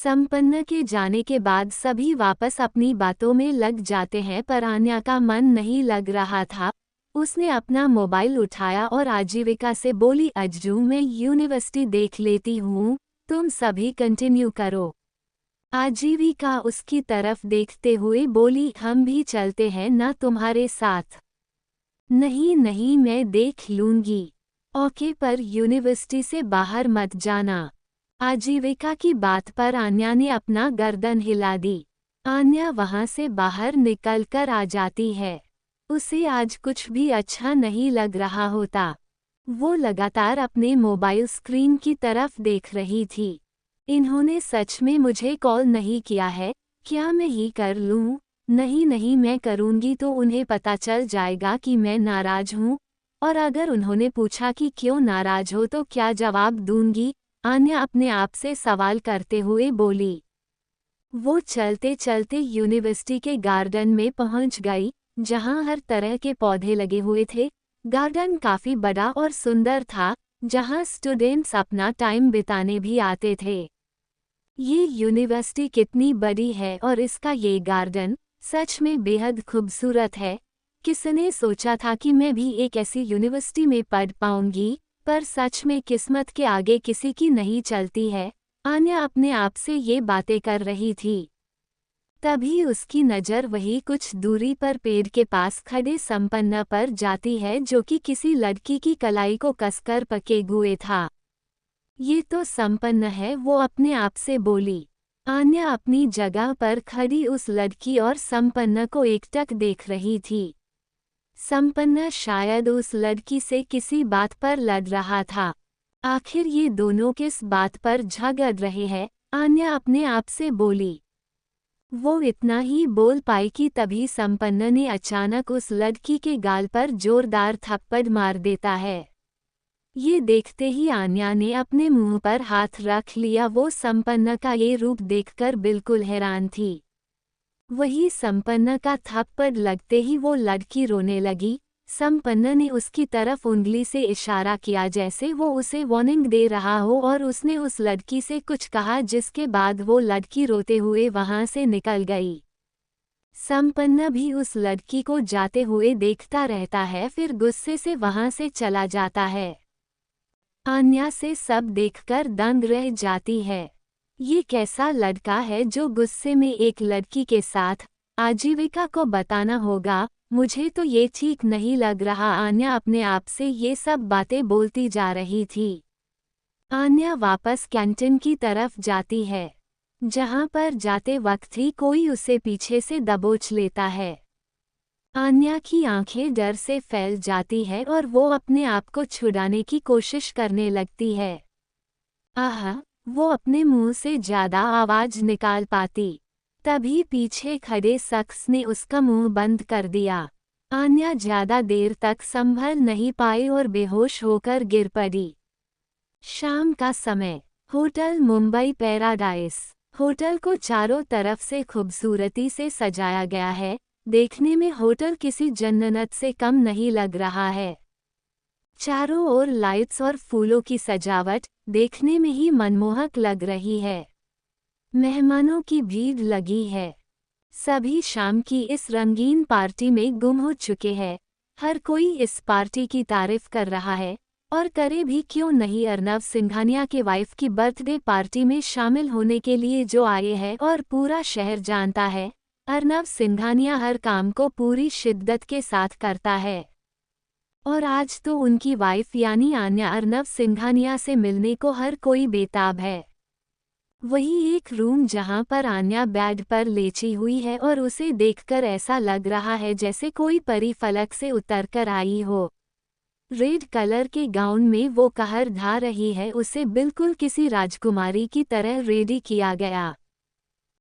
संपन्न के जाने के बाद सभी वापस अपनी बातों में लग जाते हैं, पर आन्या का मन नहीं लग रहा था। उसने अपना मोबाइल उठाया और आजीविका से बोली, अज्जू मैं यूनिवर्सिटी देख लेती हूँ, तुम सभी कंटिन्यू करो। आजीविका उसकी तरफ देखते हुए बोली, हम भी चलते हैं ना तुम्हारे साथ। नहीं नहीं मैं देख लूंगी। ओके, पर यूनिवर्सिटी से बाहर मत जाना। आजीविका की बात पर आन्या ने अपना गर्दन हिला दी। आन्या वहां से बाहर निकलकर आ जाती है। उसे आज कुछ भी अच्छा नहीं लग रहा होता। वो लगातार अपने मोबाइल स्क्रीन की तरफ देख रही थी। इन्होंने सच में मुझे कॉल नहीं किया है, क्या मैं ही कर लूं? नहीं नहीं मैं करूंगी तो उन्हें पता चल जाएगा कि मैं नाराज हूं, और अगर उन्होंने पूछा कि क्यों नाराज हो तो क्या जवाब दूंगी? आन्या अपने आप से सवाल करते हुए बोली। वो चलते चलते यूनिवर्सिटी के गार्डन में पहुंच गई, जहां हर तरह के पौधे लगे हुए थे। गार्डन काफी बड़ा और सुंदर था, जहां स्टूडेंट्स अपना टाइम बिताने भी आते थे। ये यूनिवर्सिटी कितनी बड़ी है और इसका ये गार्डन सच में बेहद खूबसूरत है। किसने सोचा था कि मैं भी एक ऐसी यूनिवर्सिटी में पढ़ पाऊंगी, पर सच में किस्मत के आगे किसी की नहीं चलती है। आन्या अपने आप से ये बातें कर रही थी। तभी उसकी नज़र वही कुछ दूरी पर पेड़ के पास खड़े संपन्न पर जाती है, जो कि किसी लड़की की कलाई को कसकर पके हुए था। ये तो संपन्न है, वो अपने आप से बोली। आन्या अपनी जगह पर खड़ी उस लड़की और संपन्न को एकटक देख रही थी। संपन्न शायद उस लड़की से किसी बात पर लड़ रहा था। आखिर ये दोनों किस बात पर झगड़ रहे हैं? आन्या अपने आप से बोली। वो इतना ही बोल पाई कि तभी संपन्न ने अचानक उस लड़की के गाल पर जोरदार थप्पड़ मार देता है। ये देखते ही आन्या ने अपने मुंह पर हाथ रख लिया। वो संपन्न का ये रूप देखकर बिल्कुल हैरान थी। वही संपन्न का थप्पड़ लगते ही वो लड़की रोने लगी। संपन्न ने उसकी तरफ उंगली से इशारा किया, जैसे वो उसे वार्निंग दे रहा हो, और उसने उस लड़की से कुछ कहा, जिसके बाद वो लड़की रोते हुए वहां से निकल गई। संपन्न भी उस लड़की को जाते हुए देखता रहता है, फिर गुस्से से वहां से चला जाता है। आन्या से सब देखकर दंग रह जाती है। ये कैसा लड़का है जो गुस्से में एक लड़की के साथ? आजीविका को बताना होगा, मुझे तो ये ठीक नहीं लग रहा। आन्या अपने आप से ये सब बातें बोलती जा रही थी। आन्या वापस कैंटीन की तरफ जाती है, जहां पर जाते वक्त ही कोई उसे पीछे से दबोच लेता है। आन्या की आंखें डर से फैल जाती है और वो अपने आप को छुड़ाने की कोशिश करने लगती है। आह! वो अपने मुंह से ज्यादा आवाज निकाल पाती। तभी पीछे खड़े शख्स ने उसका मुंह बंद कर दिया। आन्या ज्यादा देर तक संभल नहीं पाई और बेहोश होकर गिर पड़ी। शाम का समय। Hotel Mumbai paradise. होटल को चारों तरफ से खूबसूरती से सजाया गया है। देखने में होटल किसी जन्नत से कम नहीं लग रहा है। चारों ओर लाइट्स और फूलों की सजावट देखने में ही मनमोहक लग रही है। मेहमानों की भीड़ लगी है। सभी शाम की इस रंगीन पार्टी में गुम हो चुके हैं। हर कोई इस पार्टी की तारीफ कर रहा है, और करे भी क्यों नहीं। अर्नव सिंघानिया के वाइफ की बर्थडे पार्टी में शामिल होने के लिए जो आए हैं, और पूरा शहर जानता है अर्नव सिंघानिया हर काम को पूरी शिद्दत के साथ करता है। और आज तो उनकी वाइफ यानी आन्या अर्नव सिंघानिया से मिलने को हर कोई बेताब है। वही एक रूम जहां पर आन्या बेड पर लेटी हुई है, और उसे देखकर ऐसा लग रहा है जैसे कोई परी फलक से उतरकर आई हो। रेड कलर के गाउन में वो कहर ढा रही है। उसे बिल्कुल किसी राजकुमारी की तरह रेडी किया गया।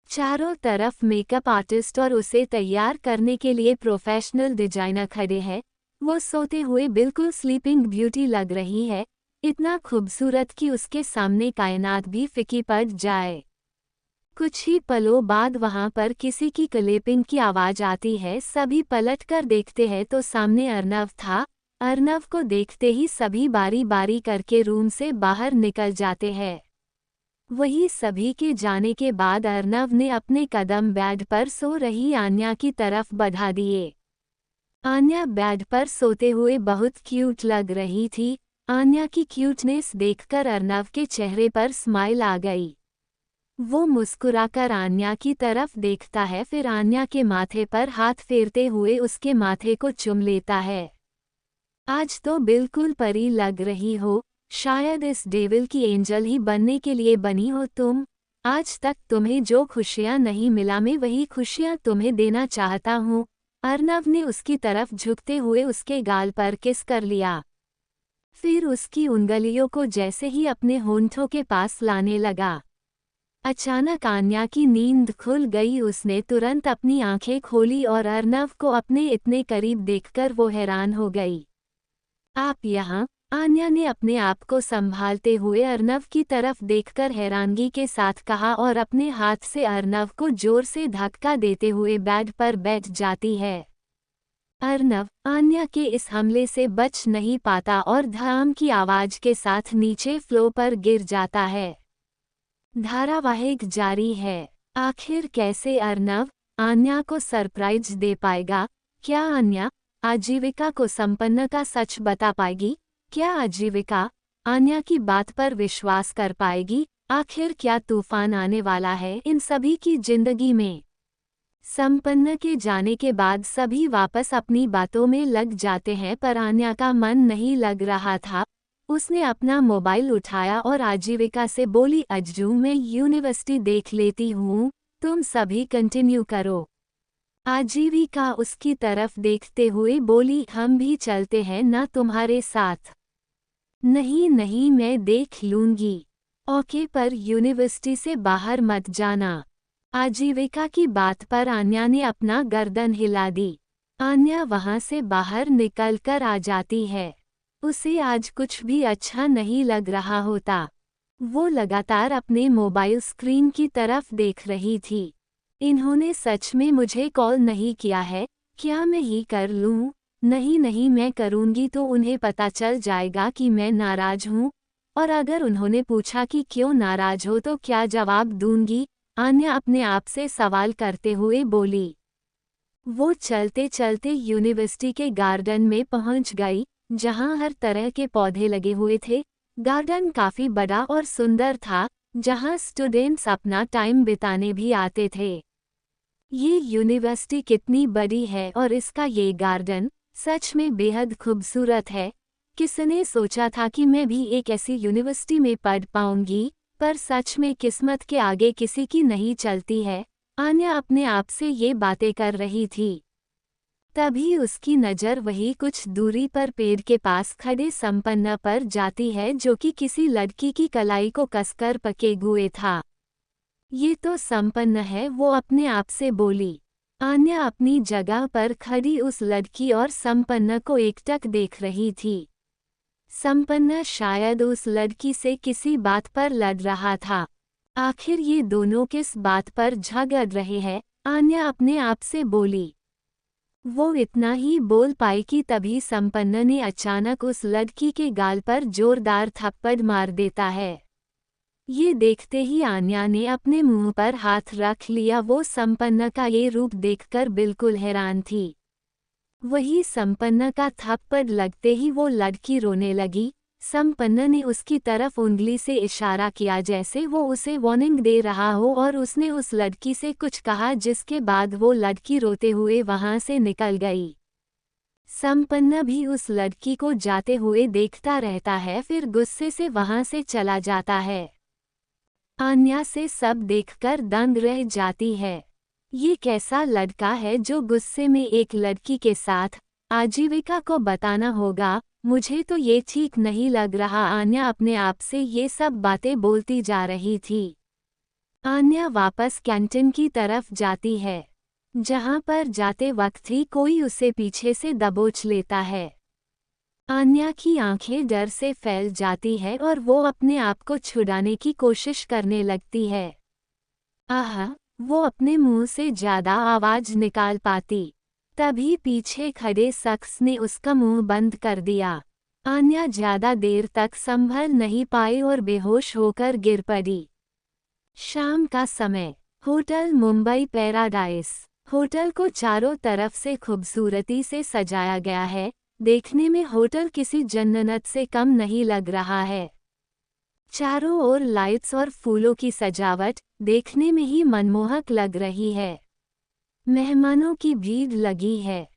चारों तरफ मेकअप आर्टिस्ट और उसे तैयार करने के लिए प्रोफेशनल डिजाइनर खड़े हैं। वो सोते हुए बिल्कुल स्लीपिंग ब्यूटी लग रही है, इतना खूबसूरत कि उसके सामने कायनात भी फीकी पड़ जाए। कुछ ही पलों बाद वहां पर किसी की क्लैपिंग की आवाज आती है। सभी पलट कर देखते हैं तो सामने अर्नव था। अर्नव को देखते ही सभी बारी बारी करके रूम से बाहर निकल जाते हैं। वही सभी के जाने के बाद अर्नव ने अपने कदम बेड पर सो रही आन्या की तरफ बढ़ा दिए। आन्या बेड पर सोते हुए बहुत क्यूट लग रही थी। आन्या की क्यूटनेस देखकर अर्नव के चेहरे पर स्माइल आ गई। वो मुस्कुराकर आन्या की तरफ देखता है, फिर आन्या के माथे पर हाथ फेरते हुए उसके माथे को चूम लेता है। आज तो बिल्कुल परी लग रही हो, शायद इस डेविल की एंजल ही बनने के लिए बनी हो तुम। आज तक तुम्हें जो खुशियां नहीं मिला, मैं वही खुशियां तुम्हें देना चाहता हूँ। अर्नव ने उसकी तरफ झुकते हुए उसके गाल पर किस कर लिया। फिर उसकी उंगलियों को जैसे ही अपने होंठों के पास लाने लगा। अचानक आन्या की नींद खुल गई। उसने तुरंत अपनी आंखें खोली और अर्नव को अपने इतने करीब देखकर वो हैरान हो गई। आप यहाँ? आन्या ने अपने आप को संभालते हुए अर्नव की तरफ देखकर हैरानगी के साथ कहा और अपने हाथ से अर्नव को जोर से धक्का देते हुए बेड पर बैठ जाती है। अर्नव आन्या के इस हमले से बच नहीं पाता और धड़ाम की आवाज के साथ नीचे फ्लो पर गिर जाता है। धारावाहिक जारी है। आखिर कैसे अर्नव आन्या को सरप्राइज दे पाएगा? क्या आन्या आजीविका को संपन्न का सच बता पाएगी? क्या आजीविका आन्या की बात पर विश्वास कर पाएगी? आखिर क्या तूफान आने वाला है इन सभी की जिंदगी में? संपन्न के जाने के बाद सभी वापस अपनी बातों में लग जाते हैं, पर आन्या का मन नहीं लग रहा था। उसने अपना मोबाइल उठाया और आजीविका से बोली, अज्जू मैं यूनिवर्सिटी देख लेती हूँ, तुम सभी कंटिन्यू करो। आजीविका उसकी तरफ देखते हुए बोली, हम भी चलते हैं ना तुम्हारे साथ? नहीं नहीं, मैं देख लूंगी। ओके, पर यूनिवर्सिटी से बाहर मत जाना। आजीविका की बात पर आन्या ने अपना गर्दन हिला दी। आन्या वहां से बाहर निकलकर आ जाती है। उसे आज कुछ भी अच्छा नहीं लग रहा होता। वो लगातार अपने मोबाइल स्क्रीन की तरफ देख रही थी। इन्होंने सच में मुझे कॉल नहीं किया है? क्या मैं ही कर लूं? नहीं नहीं, मैं करूंगी तो उन्हें पता चल जाएगा कि मैं नाराज हूं। और अगर उन्होंने पूछा कि क्यों नाराज हो तो क्या जवाब दूंगी? आन्या अपने आप से सवाल करते हुए बोली। वो चलते चलते यूनिवर्सिटी के गार्डन में पहुंच गई, जहां हर तरह के पौधे लगे हुए थे। गार्डन काफी बड़ा और सुंदर था, जहां स्टूडेंट्स अपना टाइम बिताने भी आते थे। ये यूनिवर्सिटी कितनी बड़ी है और इसका ये गार्डन सच में बेहद खूबसूरत है। किसने सोचा था कि मैं भी एक ऐसी यूनिवर्सिटी में पढ़ पाऊंगी, पर सच में किस्मत के आगे किसी की नहीं चलती है। आन्या अपने आप से ये बातें कर रही थी। तभी उसकी नज़र वही कुछ दूरी पर पेड़ के पास खड़े संपन्न पर जाती है, जो कि किसी लड़की की कलाई को कसकर पके हुए था। ये तो संपन्न है, वो अपने आप से बोली। आन्या अपनी जगह पर खड़ी उस लड़की और संपन्न को एकटक देख रही थी। संपन्न शायद उस लड़की से किसी बात पर लड़ रहा था। आखिर ये दोनों किस बात पर झगड़ रहे हैं? आन्या अपने आप से बोली। वो इतना ही बोल पाई कि तभी संपन्न ने अचानक उस लड़की के गाल पर जोरदार थप्पड़ मार देता है। ये देखते ही आन्या ने अपने मुंह पर हाथ रख लिया। वो संपन्न का ये रूप देखकर बिल्कुल हैरान थी। वही संपन्न का थप्पड़ लगते ही वो लड़की रोने लगी। संपन्न ने उसकी तरफ उंगली से इशारा किया, जैसे वो उसे वार्निंग दे रहा हो, और उसने उस लड़की से कुछ कहा, जिसके बाद वो लड़की रोते हुए वहां से निकल गई। संपन्न भी उस लड़की को जाते हुए देखता रहता है, फिर गुस्से से वहां से चला जाता है। आन्या से सब देखकर दंग रह जाती है। ये कैसा लड़का है जो गुस्से में एक लड़की के साथ? आजीविका को बताना होगा, मुझे तो ये ठीक नहीं लग रहा। आन्या अपने आप से ये सब बातें बोलती जा रही थी। आन्या वापस कैंटीन की तरफ जाती है, जहां पर जाते वक्त ही कोई उसे पीछे से दबोच लेता है। आन्या की आंखें डर से फैल जाती है और वो अपने आप को छुड़ाने की कोशिश करने लगती है। आह! वो अपने मुंह से ज्यादा आवाज निकाल पाती। तभी पीछे खड़े शख्स ने उसका मुंह बंद कर दिया। आन्या ज्यादा देर तक संभल नहीं पाई और बेहोश होकर गिर पड़ी। शाम का समय। Hotel Mumbai paradise. होटल को चारों तरफ से खूबसूरती से सजाया गया है। देखने में होटल किसी जन्नत से कम नहीं लग रहा है। चारों ओर लाइट्स और फूलों की सजावट देखने में ही मनमोहक लग रही है। मेहमानों की भीड़ लगी है।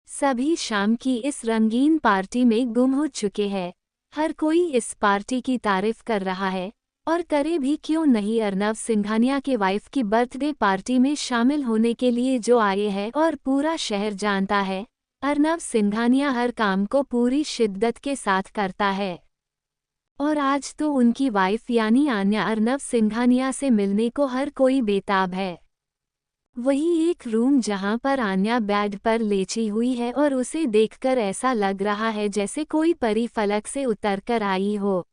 सभी शाम की इस रंगीन पार्टी में गुम हो चुके हैं। हर कोई इस पार्टी की तारीफ कर रहा है, और करे भी क्यों नहीं। अर्नव सिंघानिया के वाइफ की बर्थडे पार्टी में शामिल होने के लिए जो आए हैं और पूरा शहर जानता है, अर्नव सिंघानिया हर काम को पूरी शिद्दत के साथ करता है। और आज तो उनकी वाइफ यानी आन्या अर्नव सिंघानिया से मिलने को हर कोई बेताब है। वही एक रूम जहां पर आन्या बेड पर लेटी हुई है और उसे देखकर ऐसा लग रहा है जैसे कोई परी फलक से उतरकर आई हो।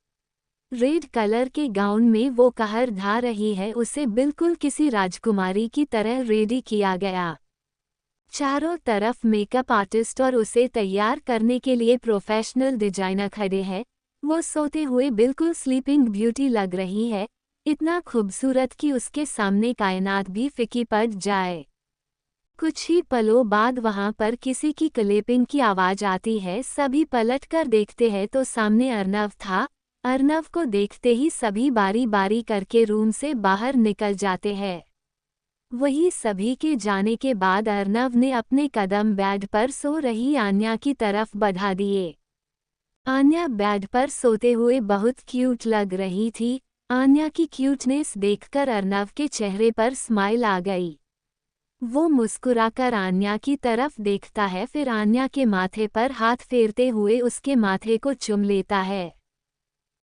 रेड कलर के गाउन में वो कहर ढा रही है, उसे बिल्कुल किसी राजकुमारी की तरह रेडी किया गया। चारों तरफ मेकअप आर्टिस्ट और उसे तैयार करने के लिए प्रोफेशनल डिजाइनर खड़े हैं। वो सोते हुए बिल्कुल स्लीपिंग ब्यूटी लग रही है, इतना खूबसूरत कि उसके सामने कायनात भी फीकी पड़ जाए। कुछ ही पलों बाद वहां पर किसी की क्लैपिंग की आवाज आती है। सभी पलट कर देखते हैं तो सामने अर्नव था। अर्नव को देखते ही सभी बारी बारी करके रूम से बाहर निकल जाते हैं। वही सभी के जाने के बाद अर्नव ने अपने कदम बेड पर सो रही आन्या की तरफ बढ़ा दिए। आन्या बेड पर सोते हुए बहुत क्यूट लग रही थी। आन्या की क्यूटनेस देखकर अर्नव के चेहरे पर स्माइल आ गई। वो मुस्कुराकर आन्या की तरफ देखता है, फिर आन्या के माथे पर हाथ फेरते हुए उसके माथे को चूम लेता है।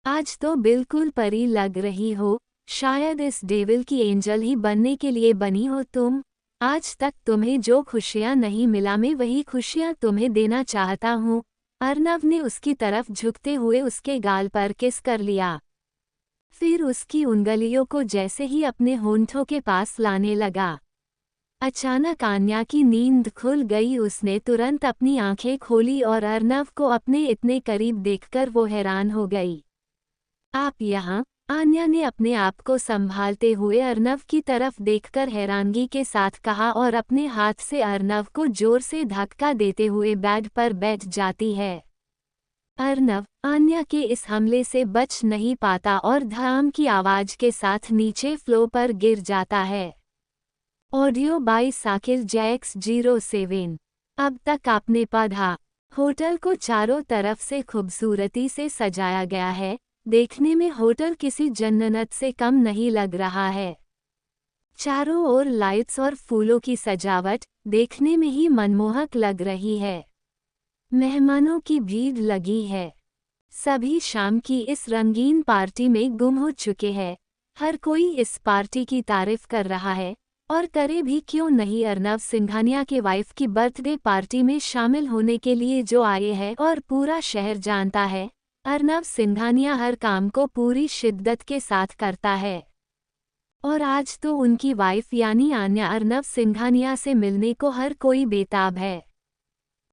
आज तो बिल्कुल परी लग रही हो, शायद इस डेविल की एंजल ही बनने के लिए बनी हो तुम। आज तक तुम्हें जो खुशियां नहीं मिला, मैं वही खुशियां तुम्हें देना चाहता हूँ। अर्नव ने उसकी तरफ झुकते हुए उसके गाल पर किस कर लिया। फिर उसकी उंगलियों को जैसे ही अपने होंठों के पास लाने लगा। अचानक आन्या की नींद खुल गई। उसने तुरंत अपनी आंखें खोली और अर्नव को अपने इतने करीब देखकर वो हैरान हो गई। आप यहाँ? आन्या ने अपने आप को संभालते हुए अर्नव की तरफ देखकर हैरानगी के साथ कहा और अपने हाथ से अर्नव को जोर से धक्का देते हुए बेड पर बैठ जाती है। अर्नव आन्या के इस हमले से बच नहीं पाता और धड़ाम की आवाज के साथ नीचे फ्लोर पर गिर जाता है। Audio by Sakil Jacks 07। अब तक आपने पढ़ा। होटल को चारों तरफ से खूबसूरती से सजाया गया है। देखने में होटल किसी जन्नत से कम नहीं लग रहा है। चारों ओर लाइट्स और फूलों की सजावट देखने में ही मनमोहक लग रही है। मेहमानों की भीड़ लगी है। सभी शाम की इस रंगीन पार्टी में गुम हो चुके हैं। हर कोई इस पार्टी की तारीफ कर रहा है, और करे भी क्यों नहीं। अर्नव सिंघानिया के वाइफ की बर्थडे पार्टी में शामिल होने के लिए जो आए हैं और पूरा शहर जानता है, अर्नव सिंघानिया हर काम को पूरी शिद्दत के साथ करता है। और आज तो उनकी वाइफ यानी आन्या अर्नव सिंघानिया से मिलने को हर कोई बेताब है।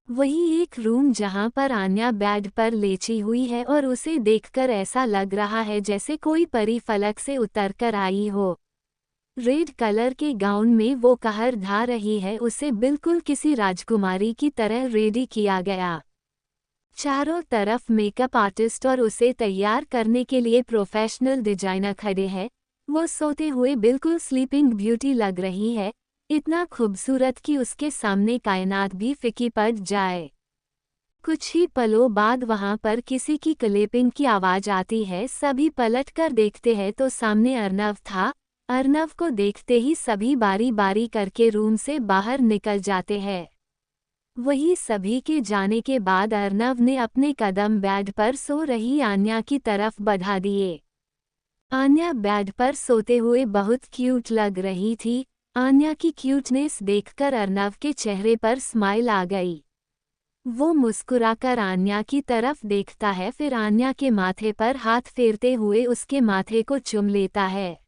वही एक रूम जहां पर आन्या बेड पर लेटी हुई है और उसे देखकर ऐसा लग रहा है जैसे कोई परी फलक से उतरकर आई हो। रेड कलर के गाउन में वो कहर ढा रही है, उसे बिल्कुल किसी राजकुमारी की तरह रेडी किया गया। चारों तरफ मेकअप आर्टिस्ट और उसे तैयार करने के लिए प्रोफेशनल डिजाइनर खड़े हैं। वो सोते हुए बिल्कुल स्लीपिंग ब्यूटी लग रही है, इतना खूबसूरत कि उसके सामने कायनात भी फीकी पड़ जाए। कुछ ही पलों बाद वहां पर किसी की क्लैपिंग की आवाज आती है। सभी पलट कर देखते हैं तो सामने अर्नव था। अर्नव को देखते ही सभी बारी बारी करके रूम से बाहर निकल जाते हैं। वही सभी के जाने के बाद अर्नव ने अपने कदम बेड पर सो रही आन्या की तरफ बढ़ा दिए। आन्या बेड पर सोते हुए बहुत क्यूट लग रही थी। आन्या की क्यूटनेस देखकर अर्नव के चेहरे पर स्माइल आ गई। वो मुस्कुराकर आन्या की तरफ देखता है, फिर आन्या के माथे पर हाथ फेरते हुए उसके माथे को चूम लेता है।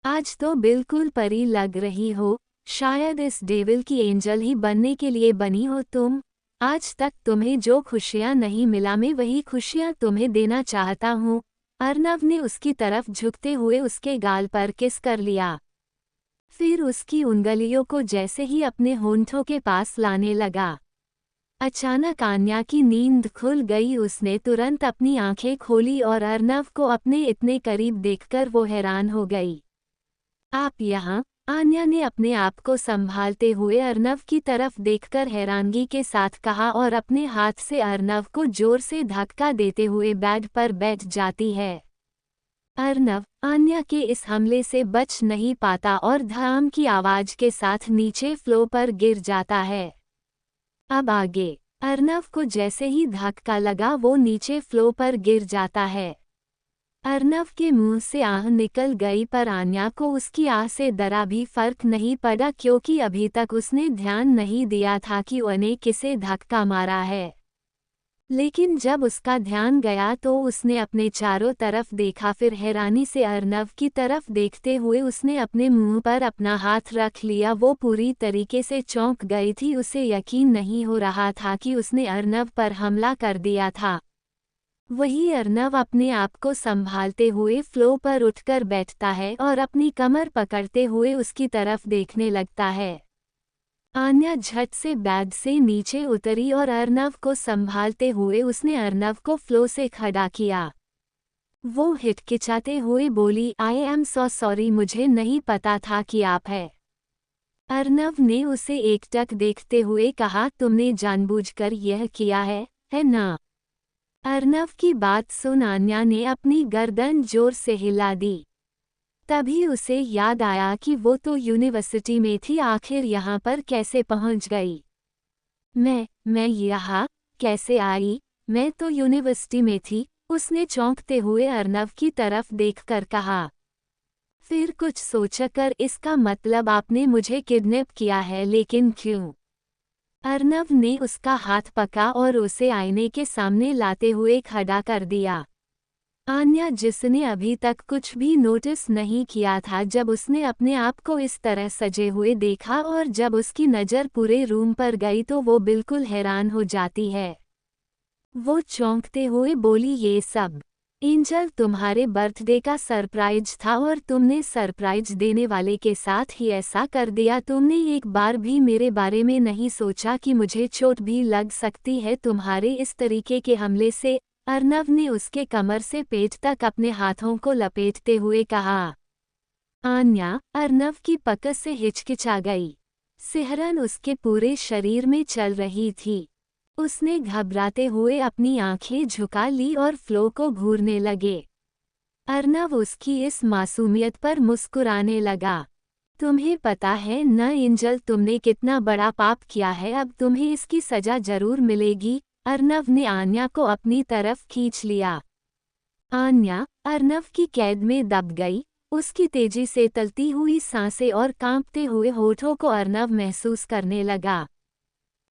आज तो बिल्कुल परी लग रही हो, शायद इस डेविल की एंजल ही बनने के लिए बनी हो तुम। आज तक तुम्हें जो खुशियां नहीं मिला, मैं वही खुशियां तुम्हें देना चाहता हूँ। अर्नव ने उसकी तरफ झुकते हुए उसके गाल पर किस कर लिया। फिर उसकी उंगलियों को जैसे ही अपने होंठों के पास लाने लगा। अचानक आन्या की नींद खुल गई। उसने तुरंत अपनी आंखें खोली और अर्नव को अपने इतने करीब देखकर वो हैरान हो गई। आप यहाँ? आन्या ने अपने आप को संभालते हुए अर्नव की तरफ देखकर हैरानगी के साथ कहा और अपने हाथ से अर्नव को जोर से धक्का देते हुए बेड पर बैठ जाती है। अर्नव आन्या के इस हमले से बच नहीं पाता और धड़ाम की आवाज के साथ नीचे फ्लोर पर गिर जाता है। अब आगे अर्नव को जैसे ही धक्का लगा वो नीचे फ्लोर पर गिर जाता है। अर्नव के मुंह से आह निकल गई पर आन्या को उसकी आह से जरा भी फर्क नहीं पड़ा क्योंकि अभी तक उसने ध्यान नहीं दिया था कि उन्हें किसे धक्का मारा है। लेकिन जब उसका ध्यान गया तो उसने अपने चारों तरफ देखा। फिर हैरानी से अर्नव की तरफ देखते हुए उसने अपने मुंह पर अपना हाथ रख लिया। वो पूरी तरीके से चौंक गई थी। उसे यकीन नहीं हो रहा था कि उसने अर्नव पर हमला कर दिया था। वही अर्नव अपने आप को संभालते हुए फ्लोर पर उठकर बैठता है और अपनी कमर पकड़ते हुए उसकी तरफ देखने लगता है। आन्या झट से बेड से नीचे उतरी और अर्नव को संभालते हुए उसने अर्नव को फ्लोर से खड़ा किया। वो हिचकिचाते हुए बोली, आई एम सो सॉरी, मुझे नहीं पता था कि आप हैं। अर्नव ने उसे एकटक देखते हुए कहा, तुमने जानबूझकर यह किया है ना? अर्नव की बात सुन आन्या ने अपनी गर्दन जोर से हिला दी। तभी उसे याद आया कि वो तो यूनिवर्सिटी में थी, आखिर यहाँ पर कैसे पहुँच गई? मैं यहाँ कैसे आई? मैं तो यूनिवर्सिटी में थी, उसने चौंकते हुए अर्नव की तरफ देखकर कहा। फिर कुछ सोचकर, इसका मतलब आपने मुझे किडनैप किया है, लेकिन क्यों? अर्नव ने उसका हाथ पकड़ा और उसे आईने के सामने लाते हुए खड़ा कर दिया। आन्या, जिसने अभी तक कुछ भी नोटिस नहीं किया था, जब उसने अपने आप को इस तरह सजे हुए देखा और जब उसकी नज़र पूरे रूम पर गई तो वो बिल्कुल हैरान हो जाती है। वो चौंकते हुए बोली, ये सब एंजल तुम्हारे बर्थडे का सरप्राइज था और तुमने सरप्राइज देने वाले के साथ ही ऐसा कर दिया। तुमने एक बार भी मेरे बारे में नहीं सोचा कि मुझे चोट भी लग सकती है तुम्हारे इस तरीके के हमले से। अर्नव ने उसके कमर से पेट तक अपने हाथों को लपेटते हुए कहा। आन्या अर्नव की पकड़ से हिचकिचा गई। सिहरन उसके पूरे शरीर में चल रही थी। उसने घबराते हुए अपनी आंखें झुका ली और फ्लो को घूरने लगे। अर्नव उसकी इस मासूमियत पर मुस्कुराने लगा। तुम्हें पता है न एंजल, तुमने कितना बड़ा पाप किया है, अब तुम्हें इसकी सजा जरूर मिलेगी। अर्नव ने आन्या को अपनी तरफ खींच लिया। आन्या अर्नव की कैद में दब गई। उसकी तेजी से तलती हुई सांसें और कांपते हुए होठों को अर्नव महसूस करने लगा।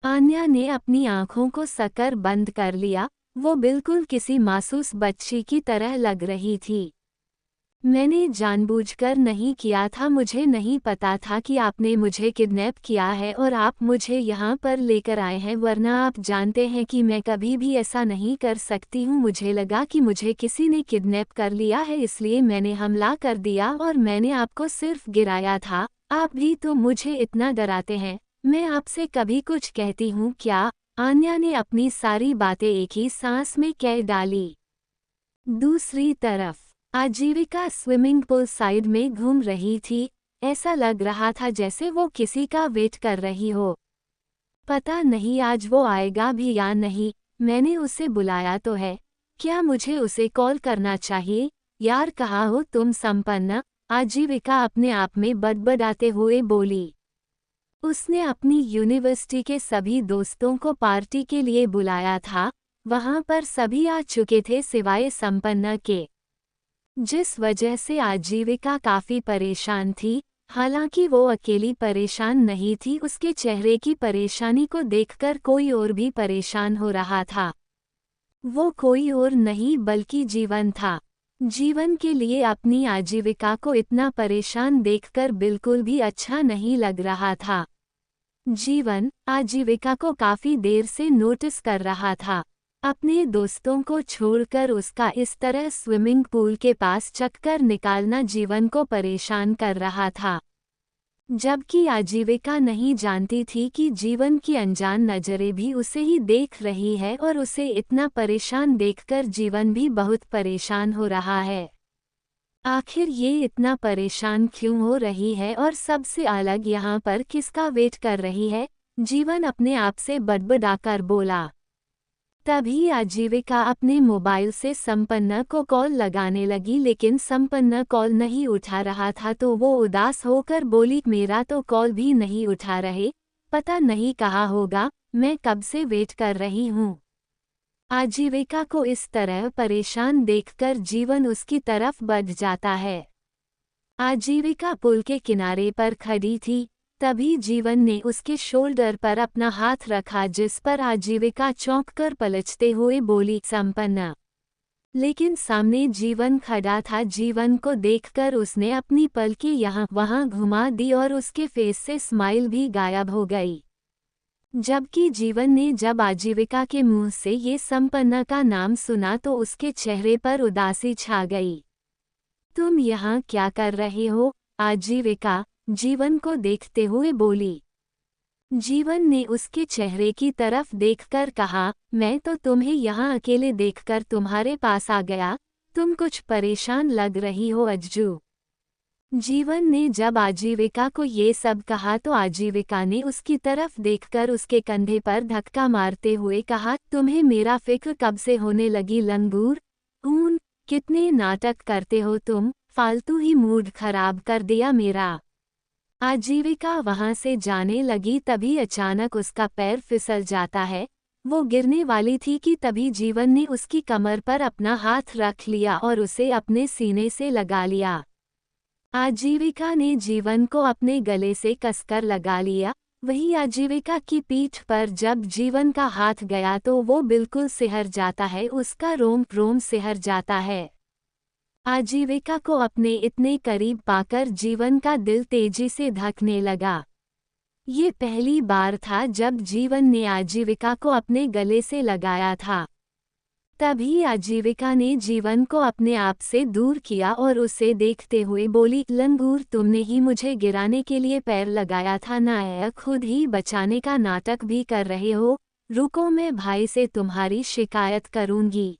आन्या ने अपनी आंखों को सकर बंद कर लिया। वो बिल्कुल किसी मासूस बच्ची की तरह लग रही थी। मैंने जानबूझकर नहीं किया था, मुझे नहीं पता था कि आपने मुझे किडनैप किया है और आप मुझे यहाँ पर लेकर आए हैं, वरना आप जानते हैं कि मैं कभी भी ऐसा नहीं कर सकती हूँ। मुझे लगा कि मुझे किसी ने किडनैप कर लिया है, इसलिए मैंने हमला कर दिया और मैंने आपको सिर्फ गिराया था। आप भी तो मुझे इतना डराते हैं। मैं आपसे कभी कुछ कहती हूँ क्या? आन्या ने अपनी सारी बातें एक ही सांस में कह डाली। दूसरी तरफ आजीविका स्विमिंग पूल साइड में घूम रही थी। ऐसा लग रहा था जैसे वो किसी का वेट कर रही हो। पता नहीं आज वो आएगा भी या नहीं। मैंने उसे बुलाया तो है, क्या मुझे उसे कॉल करना चाहिए? यार कहाँ हो तुम संपन्न? आजीविका अपने आप में बड़बड़ाते हुए बोली। उसने अपनी यूनिवर्सिटी के सभी दोस्तों को पार्टी के लिए बुलाया था। वहां पर सभी आ चुके थे सिवाय संपन्न के, जिस वजह से आजीविका काफी परेशान थी। हालांकि वो अकेली परेशान नहीं थी, उसके चेहरे की परेशानी को देखकर कोई और भी परेशान हो रहा था। वो कोई और नहीं बल्कि जीवन था। जीवन के लिए अपनी आजीविका को इतना परेशान देखकर बिल्कुल भी अच्छा नहीं लग रहा था। जीवन आजीविका को काफी देर से नोटिस कर रहा था। अपने दोस्तों को छोड़कर उसका इस तरह स्विमिंग पूल के पास चक्कर निकालना जीवन को परेशान कर रहा था। जबकि आजीविका नहीं जानती थी कि जीवन की अनजान नजरें भी उसे ही देख रही है और उसे इतना परेशान देखकर जीवन भी बहुत परेशान हो रहा है। आखिर ये इतना परेशान क्यों हो रही है और सबसे अलग यहाँ पर किसका वेट कर रही है? जीवन अपने आप से बड़बड़ाकर बोला। तभी आजीविका अपने मोबाइल से संपन्ना को कॉल लगाने लगी, लेकिन संपन्ना कॉल नहीं उठा रहा था तो वो उदास होकर बोली, मेरा तो कॉल भी नहीं उठा रहे, पता नहीं कहाँ होगा, मैं कब से वेट कर रही हूँ। आजीविका को इस तरह परेशान देखकर जीवन उसकी तरफ बढ़ जाता है। आजीविका पुल के किनारे पर खड़ी थी, तभी जीवन ने उसके शोल्डर पर अपना हाथ रखा, जिस पर आजीविका चौंक कर पलटते हुए बोली, संपन्ना। लेकिन सामने जीवन खड़ा था। जीवन को देखकर उसने अपनी पलकें यहाँ वहाँ घुमा दी और उसके फेस से स्माइल भी गायब हो गई। जबकि जीवन ने जब आजीविका के मुंह से ये संपन्ना का नाम सुना तो उसके चेहरे पर उदासी छा गई। तुम यहाँ क्या कर रहे हो? आजीविका जीवन को देखते हुए बोली। जीवन ने उसके चेहरे की तरफ देखकर कहा, मैं तो तुम्हें यहाँ अकेले देखकर तुम्हारे पास आ गया, तुम कुछ परेशान लग रही हो अज्जू। जीवन ने जब आजीविका को ये सब कहा तो आजीविका ने उसकी तरफ देखकर उसके कंधे पर धक्का मारते हुए कहा, तुम्हें मेरा फिक्र कब से होने लगी लंगूर? कितने नाटक करते हो तुम, फालतू ही मूड खराब कर दिया मेरा। आजीविका वहां से जाने लगी, तभी अचानक उसका पैर फिसल जाता है। वो गिरने वाली थी कि तभी जीवन ने उसकी कमर पर अपना हाथ रख लिया और उसे अपने सीने से लगा लिया। आजीविका ने जीवन को अपने गले से कसकर लगा लिया। वही आजीविका की पीठ पर जब जीवन का हाथ गया तो वो बिल्कुल सिहर जाता है, उसका रोम रोम सिहर जाता है। आजीविका को अपने इतने करीब पाकर जीवन का दिल तेजी से धड़कने लगा। ये पहली बार था जब जीवन ने आजीविका को अपने गले से लगाया था। तभी आजीविका ने जीवन को अपने आप से दूर किया और उसे देखते हुए बोली, लंगूर तुमने ही मुझे गिराने के लिए पैर लगाया था ना, खुद ही बचाने का नाटक भी कर रहे हो। रुको, मैं भाई से तुम्हारी शिकायत करूंगी।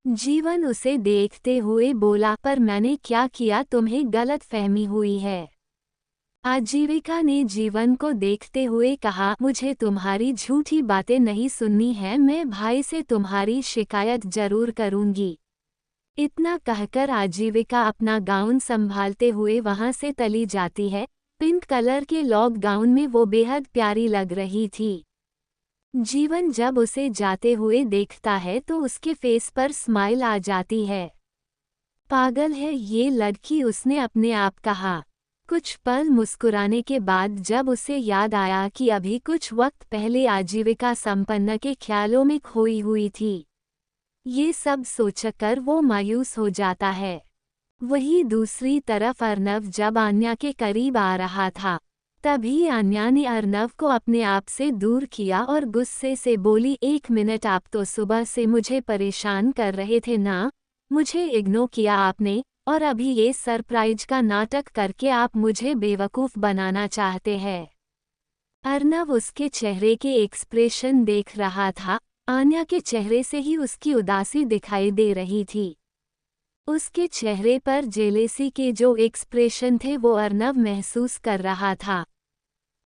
जीवन उसे देखते हुए बोला, पर मैंने क्या किया, तुम्हें गलत फहमी हुई है। आजीविका ने जीवन को देखते हुए कहा, मुझे तुम्हारी झूठी बातें नहीं सुननी है, मैं भाई से तुम्हारी शिकायत जरूर करूंगी। इतना कहकर आजीविका अपना गाउन संभालते हुए वहां से चली जाती है। पिंक कलर के लॉन्ग गाउन में वो बेहद प्यारी लग रही थी। जीवन जब उसे जाते हुए देखता है तो उसके फेस पर स्माइल आ जाती है। पागल है ये लड़की, उसने अपने आप कहा। कुछ पल मुस्कुराने के बाद जब उसे याद आया कि अभी कुछ वक्त पहले आजीविका संपन्ना के ख्यालों में खोई हुई थी, ये सब सोचकर वो मायूस हो जाता है। वही दूसरी तरफ अर्नव जब आन्या के करीब आ रहा था, तभी आन्या ने अर्नव को अपने आप से दूर किया और गुस्से से बोली, 1 मिनट, आप तो सुबह से मुझे परेशान कर रहे थे ना, मुझे इग्नोर किया आपने, और अभी ये सरप्राइज का नाटक करके आप मुझे बेवकूफ़ बनाना चाहते हैं। अर्नव उसके चेहरे के एक्सप्रेशन देख रहा था। आन्या के चेहरे से ही उसकी उदासी दिखाई दे रही थी। उसके चेहरे पर जेलेसी के जो एक्सप्रेशन थे वो अर्नव महसूस कर रहा था।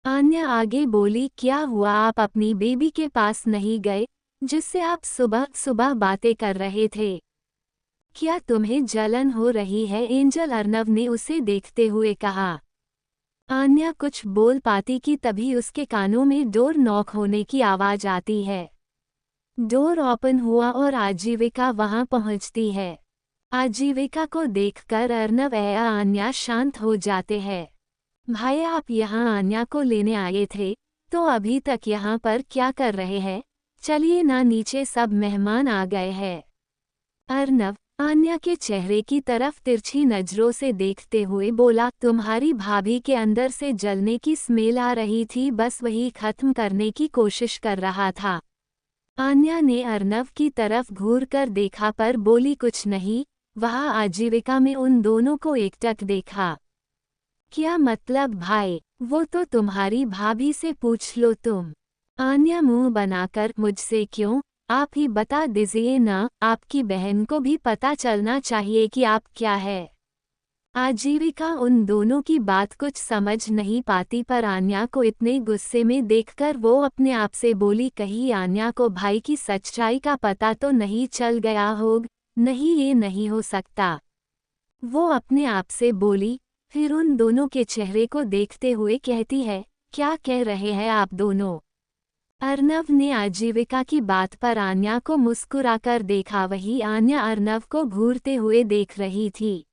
आन्या आगे बोली, क्या हुआ, आप अपनी बेबी के पास नहीं गए जिससे आप सुबह सुबह बातें कर रहे थे? क्या तुम्हें जलन हो रही है एंजल? अर्नव ने उसे देखते हुए कहा। आन्या कुछ बोल पाती कि तभी उसके कानों में डोर नॉक होने की आवाज आती है। डोर ओपन हुआ और आजीविका वहां पहुंचती है। आजीविका को देखकर अर्नव और आन्या शांत हो जाते हैं। भाई, आप यहाँ आन्या को लेने आए थे, तो अभी तक यहाँ पर क्या कर रहे हैं? चलिए ना नीचे, सब मेहमान आ गए हैं। अर्नव आन्या के चेहरे की तरफ तिरछी नजरों से देखते हुए बोला, तुम्हारी भाभी के अंदर से जलने की स्मेल आ रही थी, बस वही खत्म करने की कोशिश कर रहा था। आन्या ने अर्नव की तरफ घूरकर देखा पर बोली कुछ नहीं। वह आजीविका में उन दोनों को एकटक देखा। क्या मतलब भाई, वो तो तुम्हारी भाभी से पूछ लो तुम। आन्या मुंह बनाकर मुझसे क्यों, आप ही बता दीजिए ना, आपकी बहन को भी पता चलना चाहिए कि आप क्या है। आजीविका उन दोनों की बात कुछ समझ नहीं पाती पर आन्या को इतने गुस्से में देखकर वो अपने आप से बोली कहीं आन्या को भाई की सच्चाई का पता तो नहीं चल गया होगा। नहीं, ये नहीं हो सकता, वो अपने आप से बोली। फिर उन दोनों के चेहरे को देखते हुए कहती है, क्या कह रहे हैं आप दोनों। अर्नव ने आजीविका की बात पर आन्या को मुस्कुराकर देखा। वही आन्या अर्नव को घूरते हुए देख रही थी।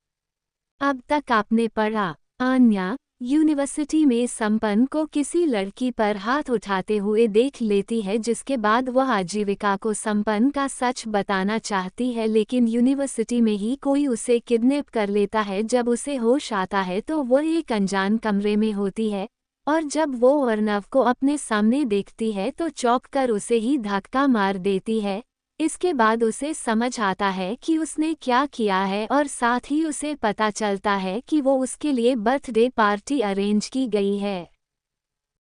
अब तक आपने पढ़ा। आन्या यूनिवर्सिटी में संपन्न को किसी लड़की पर हाथ उठाते हुए देख लेती है, जिसके बाद वह आजीविका को संपन्न का सच बताना चाहती है, लेकिन यूनिवर्सिटी में ही कोई उसे किडनैप कर लेता है। जब उसे होश आता है तो वह एक अनजान कमरे में होती है और जब वो अर्नव को अपने सामने देखती है तो चौंक कर उसे ही धक्का मार देती है। इसके बाद उसे समझ आता है कि उसने क्या किया है और साथ ही उसे पता चलता है कि वो उसके लिए बर्थडे पार्टी अरेंज की गई है।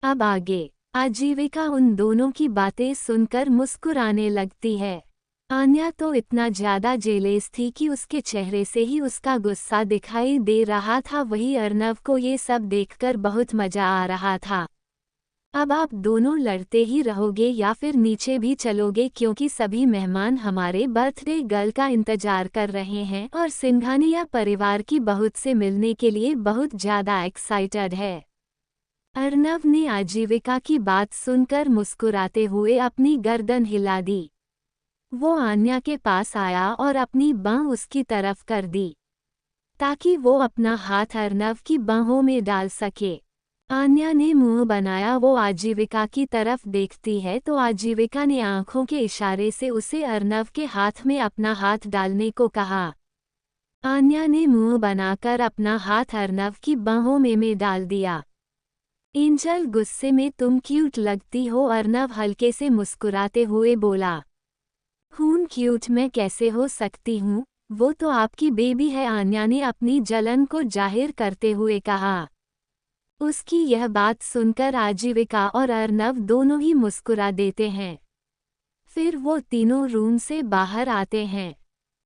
अब आगे आजीविका उन दोनों की बातें सुनकर मुस्कुराने लगती है। आन्या तो इतना ज्यादा जेलेस थी कि उसके चेहरे से ही उसका गुस्सा दिखाई दे रहा था। वही अर्नव को ये सब देखकर बहुत मजा आ रहा था। अब आप दोनों लड़ते ही रहोगे या फिर नीचे भी चलोगे, क्योंकि सभी मेहमान हमारे बर्थडे गर्ल का इंतजार कर रहे हैं और सिंघानिया परिवार की बहुत से मिलने के लिए बहुत ज्यादा एक्साइटेड है। अर्नव ने आजीविका की बात सुनकर मुस्कुराते हुए अपनी गर्दन हिला दी। वो आन्या के पास आया और अपनी बांह उसकी तरफ कर दी ताकि वो अपना हाथ अर्नव की बाहों में डाल सके। आन्या ने मुंह बनाया। वो आजीविका की तरफ देखती है तो आजीविका ने आंखों के इशारे से उसे अर्नव के हाथ में अपना हाथ डालने को कहा। आन्या ने मुंह बनाकर अपना हाथ अर्नव की बाहों में डाल दिया। एंजल गुस्से में तुम क्यूट लगती हो, अर्नव हल्के से मुस्कुराते हुए बोला। खून क्यूट मैं कैसे हो सकती हूँ, वो तो आपकी बेबी है, आन्या ने अपनी जलन को जाहिर करते हुए कहा। उसकी यह बात सुनकर आजीविका और अर्नव दोनों ही मुस्कुरा देते हैं। फिर वो तीनों रूम से बाहर आते हैं।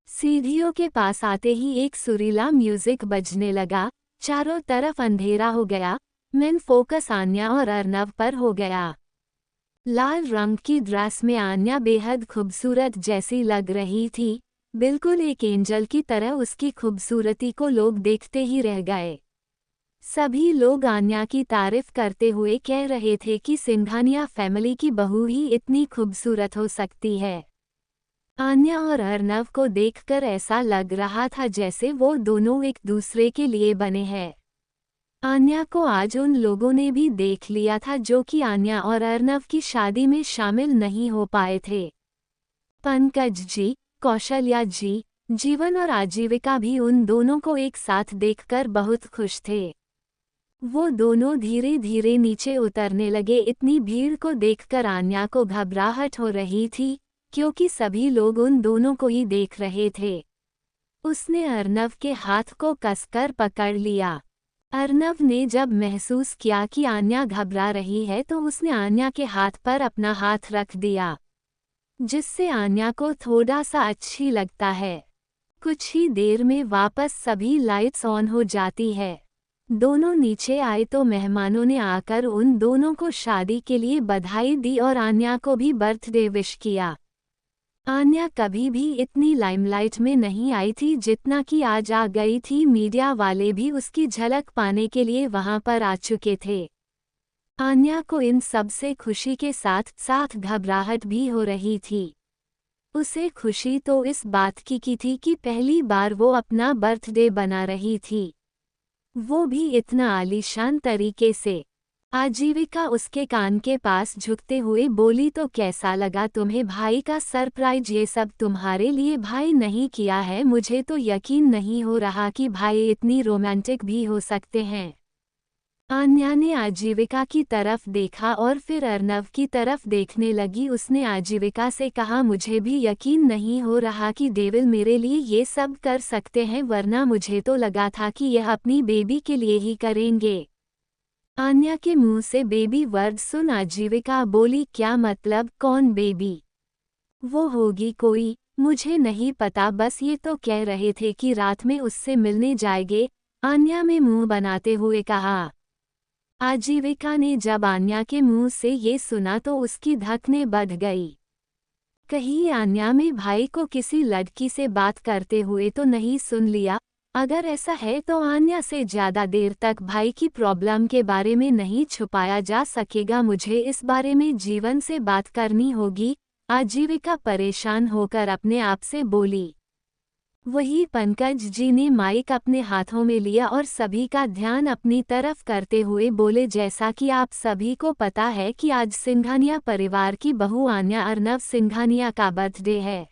सीढ़ियों के पास आते ही एक सुरीला म्यूजिक बजने लगा। चारों तरफ अंधेरा हो गया। मेन फोकस आन्या और अर्नव पर हो गया। लाल रंग की ड्रेस में आन्या बेहद खूबसूरत जैसी लग रही थी। बिल्कुल एक एंजल की तरह उसकी खूबसूरती को लोग देखते ही रह गए। सभी लोग आन्या की तारीफ करते हुए कह रहे थे कि सिंघानिया फैमिली की बहू ही इतनी खूबसूरत हो सकती है। आन्या और अर्नव को देखकर ऐसा लग रहा था जैसे वो दोनों एक दूसरे के लिए बने हैं। आन्या को आज उन लोगों ने भी देख लिया था जो कि आन्या और अर्नव की शादी में शामिल नहीं हो पाए थे। पंकज जी, कौशल्या जी, जीवन और आजीविका भी उन दोनों को एक साथ देखकर बहुत खुश थे। वो दोनों धीरे धीरे नीचे उतरने लगे। इतनी भीड़ को देखकर आन्या को घबराहट हो रही थी, क्योंकि सभी लोग उन दोनों को ही देख रहे थे। उसने अर्नव के हाथ को कसकर पकड़ लिया। अर्नव ने जब महसूस किया कि आन्या घबरा रही है तो उसने आन्या के हाथ पर अपना हाथ रख दिया, जिससे आन्या को थोड़ा सा अच्छी लगता है। कुछ ही देर में वापस सभी लाइट्स ऑन हो जाती है। दोनों नीचे आए तो मेहमानों ने आकर उन दोनों को शादी के लिए बधाई दी और आन्या को भी बर्थडे विश किया। आन्या कभी भी इतनी लाइमलाइट में नहीं आई थी जितना कि आज आ गई थी। मीडिया वाले भी उसकी झलक पाने के लिए वहां पर आ चुके थे। आन्या को इन सब से खुशी के साथ साथ घबराहट भी हो रही थी। उसे खुशी तो इस बात की थी कि पहली बार वो अपना बर्थडे बना रही थी, वो भी इतना आलीशान तरीके से। आजीविका उसके कान के पास झुकते हुए बोली, तो कैसा लगा तुम्हें भाई का सरप्राइज? ये सब तुम्हारे लिए भाई नहीं किया है। मुझे तो यकीन नहीं हो रहा कि भाई इतनी रोमांटिक भी हो सकते हैं। आन्या ने आजीविका की तरफ देखा और फिर अर्नव की तरफ देखने लगी। उसने आजीविका से कहा, मुझे भी यकीन नहीं हो रहा कि डेविल मेरे लिए ये सब कर सकते हैं, वरना मुझे तो लगा था कि यह अपनी बेबी के लिए ही करेंगे। आन्या के मुंह से बेबी वर्ड सुन आजीविका बोली, क्या मतलब, कौन बेबी? वो होगी कोई, मुझे नहीं पता, बस ये तो कह रहे थे कि रात में उससे मिलने जाएंगे, आन्या में मुंह बनाते हुए कहा। आजीविका ने जब आन्या के मुंह से ये सुना तो उसकी धड़कनें बढ़ गई। कहीं आन्या में भाई को किसी लड़की से बात करते हुए तो नहीं सुन लिया? अगर ऐसा है तो आन्या से ज़्यादा देर तक भाई की प्रॉब्लम के बारे में नहीं छुपाया जा सकेगा, मुझे इस बारे में जीवन से बात करनी होगी, आजीविका परेशान होकर अपने आप से बोली। वही पंकज जी ने माइक अपने हाथों में लिया और सभी का ध्यान अपनी तरफ करते हुए बोले, जैसा कि आप सभी को पता है कि आज सिंघानिया परिवार की बहू आन्या अर्नव सिंघानिया का बर्थडे है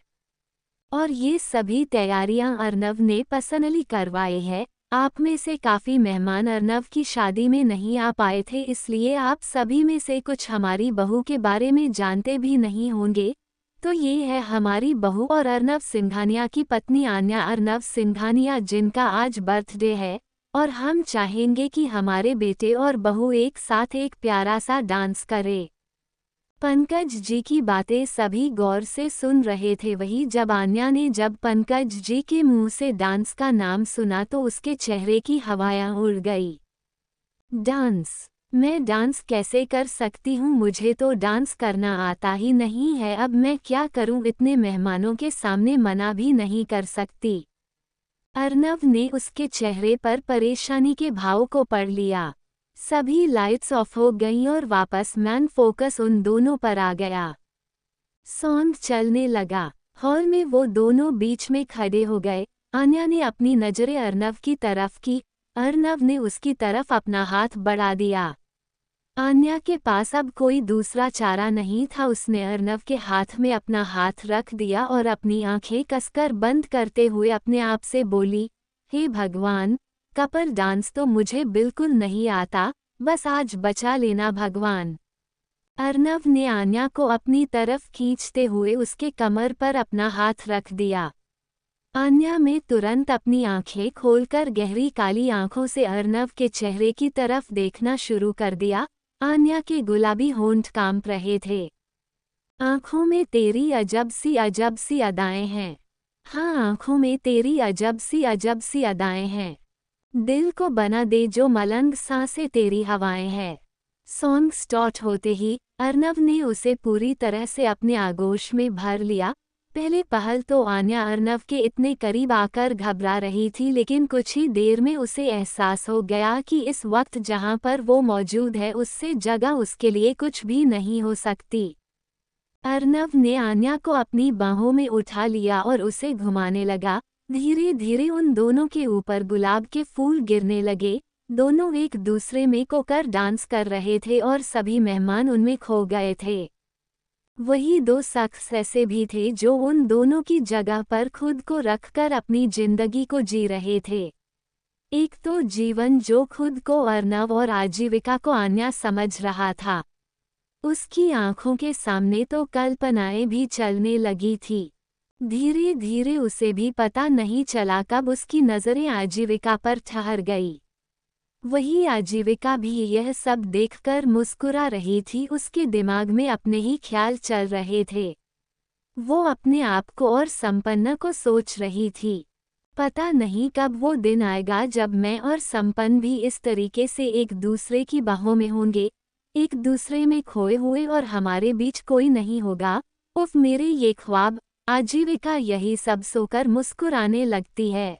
और ये सभी तैयारियां अर्नव ने पर्सनली करवाई है। आप में से काफ़ी मेहमान अर्नव की शादी में नहीं आ पाए थे, इसलिए आप सभी में से कुछ हमारी बहू के बारे में जानते भी नहीं होंगे। तो ये है हमारी बहू और अर्नव सिंघानिया की पत्नी आन्या अर्नव सिंघानिया, जिनका आज बर्थडे है, और हम चाहेंगे कि हमारे बेटे और बहू एक साथ एक प्यारा सा डांस करें। पंकज जी की बातें सभी गौर से सुन रहे थे। वही जब आन्या ने जब पंकज जी के मुंह से डांस का नाम सुना तो उसके चेहरे की हवाएं उड़ गई। डांस? मैं डांस कैसे कर सकती हूँ, मुझे तो डांस करना आता ही नहीं है, अब मैं क्या करूँ, इतने मेहमानों के सामने मना भी नहीं कर सकती। अर्नव ने उसके चेहरे पर परेशानी के भाव को पढ़ लिया। सभी लाइट्स ऑफ हो गईं और वापस मैन फोकस उन दोनों पर आ गया। सॉन्ग चलने लगा। हॉल में वो दोनों बीच में खड़े हो गए। आन्या ने अपनी नजरें अर्नव की तरफ की। अर्नव ने उसकी तरफ अपना हाथ बढ़ा दिया। आन्या के पास अब कोई दूसरा चारा नहीं था। उसने अर्नव के हाथ में अपना हाथ रख दिया और अपनी आंखें कसकर बंद करते हुए अपने आप से बोली, हे भगवान, कपल डांस तो मुझे बिल्कुल नहीं आता, बस आज बचा लेना भगवान। अर्नव ने आन्या को अपनी तरफ खींचते हुए उसके कमर पर अपना हाथ रख दिया। आन्या में तुरंत अपनी आंखें खोलकर गहरी काली आंखों से अर्नव के चेहरे की तरफ देखना शुरू कर दिया। आन्या के गुलाबी होंठ कांप रहे थे। आंखों में तेरी अजब सी अदाएं हैं। हाँ, आंखों में तेरी अजब सी अदाएं हैं। दिल को बना दे जो मलंग सांसें तेरी हवाएं हैं। सॉन्ग स्टार्ट होते ही अर्नव ने उसे पूरी तरह से अपने आगोश में भर लिया। पहले पहल तो आन्या अर्नव के इतने करीब आकर घबरा रही थी, लेकिन कुछ ही देर में उसे एहसास हो गया कि इस वक्त जहां पर वो मौजूद है उससे जगह उसके लिए कुछ भी नहीं हो सकती। अर्नव ने आन्या को अपनी बाहों में उठा लिया और उसे घुमाने लगा। धीरे धीरे उन दोनों के ऊपर गुलाब के फूल गिरने लगे। दोनों एक दूसरे में कोकर डांस कर रहे थे और सभी मेहमान उनमें खो गए थे। वही दो शख्स ऐसे भी थे जो उन दोनों की जगह पर खुद को रखकर अपनी जिंदगी को जी रहे थे। एक तो जीवन जो खुद को अर्नव और आजीविका को आन्या समझ रहा था। उसकी आंखों के सामने तो कल्पनाएं भी चलने लगी थी। धीरे धीरे उसे भी पता नहीं चला कब उसकी नजरें आजीविका पर ठहर गई। वही आजीविका भी यह सब देखकर मुस्कुरा रही थी। उसके दिमाग में अपने ही ख्याल चल रहे थे। वो अपने आप को और संपन्न को सोच रही थी। पता नहीं कब वो दिन आएगा जब मैं और संपन्न भी इस तरीके से एक दूसरे की बाहों में होंगे, एक दूसरे में खोए हुए, और हमारे बीच कोई नहीं होगा। उफ, मेरे ये ख्वाब। आजीविका यही सब सोकर मुस्कुराने लगती है।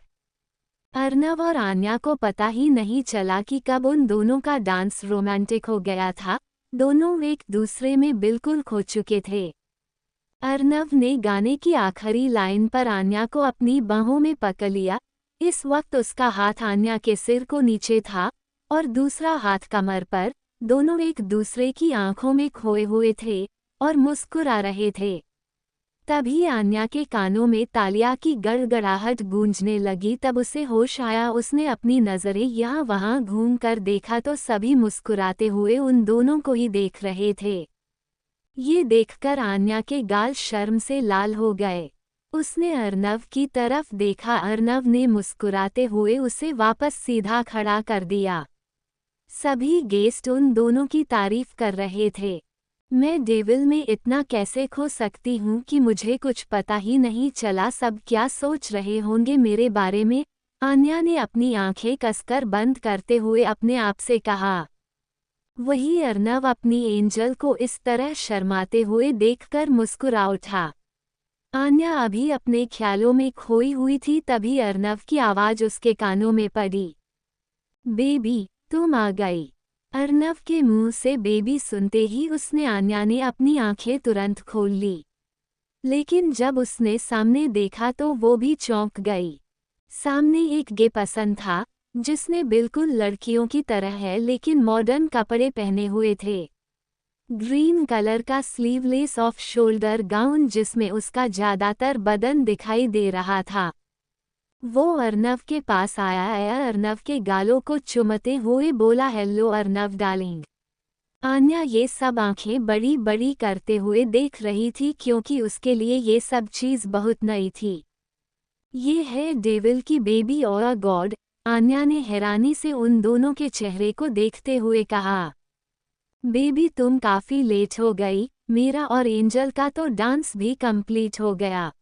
अर्नव और आन्या को पता ही नहीं चला कि कब उन दोनों का डांस रोमांटिक हो गया था। दोनों एक दूसरे में बिल्कुल खो चुके थे। अर्नव ने गाने की आखिरी लाइन पर आन्या को अपनी बाहों में पकड़ लिया। इस वक्त उसका हाथ आन्या के सिर को नीचे था और दूसरा हाथ कमर पर। दोनों एक दूसरे की आंखों में खोए हुए थे और मुस्कुरा रहे थे। तभी आन्या के कानों में तालिया की गड़गड़ाहट गूंजने लगी। तब उसे होश आया। उसने अपनी नज़रें यहाँ वहाँ घूम कर देखा तो सभी मुस्कुराते हुए उन दोनों को ही देख रहे थे। ये देखकर आन्या के गाल शर्म से लाल हो गए। उसने अर्नव की तरफ देखा। अर्नव ने मुस्कुराते हुए उसे वापस सीधा खड़ा कर दिया। सभी गेस्ट उन दोनों की तारीफ कर रहे थे। मैं डेविल में इतना कैसे खो सकती हूँ कि मुझे कुछ पता ही नहीं चला। सब क्या सोच रहे होंगे मेरे बारे में? आन्या ने अपनी आंखें कसकर बंद करते हुए अपने आप से कहा। वही अर्नव अपनी एंजल को इस तरह शर्माते हुए देखकर मुस्कुरा उठा। आन्या अभी अपने ख्यालों में खोई हुई थी। तभी अर्नव की आवाज़ उसके कानों में पड़ी। बेबी, तुम आ गई। अर्नव के मुंह से बेबी सुनते ही उसने आन्या ने अपनी आंखें तुरंत खोल ली। लेकिन जब उसने सामने देखा तो वो भी चौंक गई। सामने एक गे पसंद था जिसने बिल्कुल लड़कियों की तरह है लेकिन मॉडर्न कपड़े पहने हुए थे। ग्रीन कलर का स्लीवलेस ऑफ शोल्डर गाउन जिसमें उसका ज़्यादातर बदन दिखाई दे रहा था। वो अर्नव के पास आया। अर्नव के गालों को चुमते हुए बोला, हेलो अर्नव डार्लिंग। आन्या ये सब आंखें बड़ी बड़ी करते हुए देख रही थी क्योंकि उसके लिए ये सब चीज़ बहुत नई थी। ये है डेविल की बेबी और गॉड। आन्या ने हैरानी से उन दोनों के चेहरे को देखते हुए कहा। बेबी तुम काफ़ी लेट हो गई। मेरा और एंजल का तो डांस भी कंप्लीट हो गया।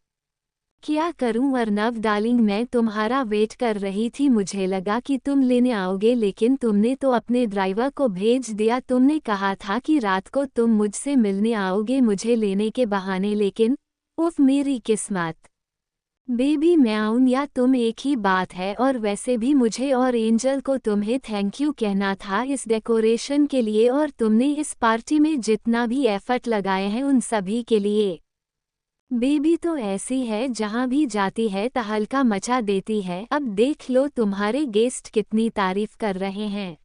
क्या करूं अर्नव डार्लिंग, मैं तुम्हारा वेट कर रही थी। मुझे लगा कि तुम लेने आओगे लेकिन तुमने तो अपने ड्राइवर को भेज दिया। तुमने कहा था कि रात को तुम मुझसे मिलने आओगे मुझे लेने के बहाने, लेकिन उफ मेरी किस्मत। बेबी मैं आऊं या तुम एक ही बात है। और वैसे भी मुझे और एंजल को तुम्हें थैंक यू कहना था इस डेकोरेशन के लिए और तुमने इस पार्टी में जितना भी एफर्ट लगाए हैं उन सभी के लिए। बेबी तो ऐसी है जहाँ भी जाती है तहलका मचा देती है। अब देख लो तुम्हारे गेस्ट कितनी तारीफ कर रहे हैं।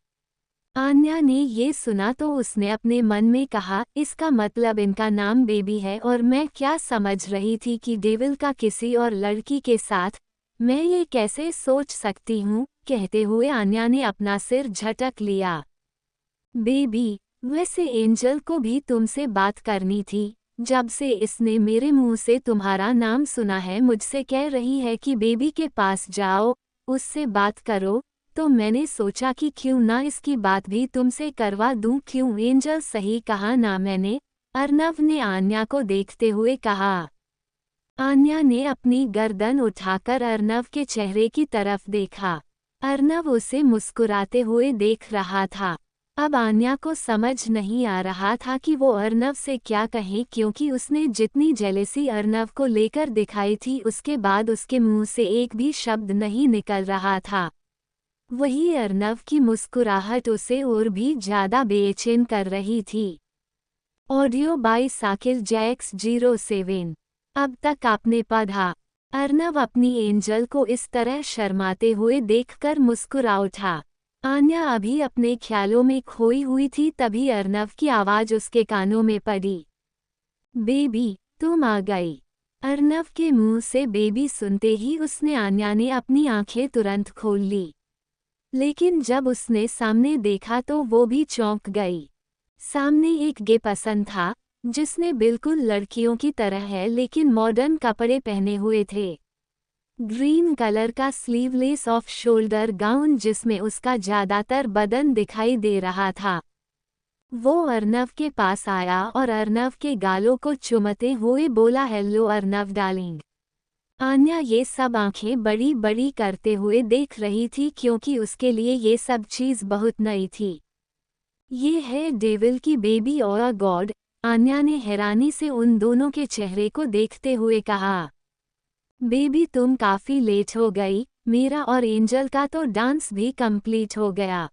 आन्या ने ये सुना तो उसने अपने मन में कहा, इसका मतलब इनका नाम बेबी है और मैं क्या समझ रही थी कि डेविल का किसी और लड़की के साथ। मैं ये कैसे सोच सकती हूँ? कहते हुए आन्या ने अपना सिर झटक लिया। बेबी, वैसे एंजल को भी तुमसे बात करनी थी। जब से इसने मेरे मुंह से तुम्हारा नाम सुना है मुझसे कह रही है कि बेबी के पास जाओ, उससे बात करो। तो मैंने सोचा कि क्यों ना इसकी बात भी तुमसे करवा दूं। क्यों एंजल, सही कहा ना मैंने? अर्नव ने आन्या को देखते हुए कहा। आन्या ने अपनी गर्दन उठाकर अर्नव के चेहरे की तरफ देखा। अर्नव उसे मुस्कुराते हुए देख रहा था। अब आन्या को समझ नहीं आ रहा था कि वो अर्नव से क्या कहे क्योंकि उसने जितनी जेलेसी अर्नव को लेकर दिखाई थी उसके बाद उसके मुंह से एक भी शब्द नहीं निकल रहा था। वही अर्नव की मुस्कुराहट उसे और भी ज़्यादा बेचैन कर रही थी। Audio by Sakir Jacks 07। अब तक आपने पढ़ा। अर्नव अपनी एंजल को इस तरह शर्माते हुए देखकर मुस्कुरा उठा। आन्या अभी अपने ख्यालों में खोई हुई थी। तभी अर्नव की आवाज़ उसके कानों में पड़ी। बेबी, तुम आ गई। अर्नव के मुंह से बेबी सुनते ही उसने आन्या ने अपनी आंखें तुरंत खोल ली। लेकिन जब उसने सामने देखा तो वो भी चौंक गई। सामने एक गे पसंद था जिसने बिल्कुल लड़कियों की तरह है लेकिन मॉडर्न कपड़े पहने हुए थे। ग्रीन कलर का स्लीवलेस ऑफ शोल्डर गाउन जिसमें उसका ज़्यादातर बदन दिखाई दे रहा था। वो अर्नव के पास आया और अर्नव के गालों को चुमते हुए बोला, हेलो अर्नव डार्लिंग। आन्या ये सब आंखें बड़ी बड़ी करते हुए देख रही थी क्योंकि उसके लिए ये सब चीज़ बहुत नई थी। ये है डेविल की बेबी और गॉड। आन्या ने हैरानी से उन दोनों के चेहरे को देखते हुए कहा। बेबी तुम काफ़ी लेट हो गई। मेरा और एंजल का तो डांस भी कंप्लीट हो गया।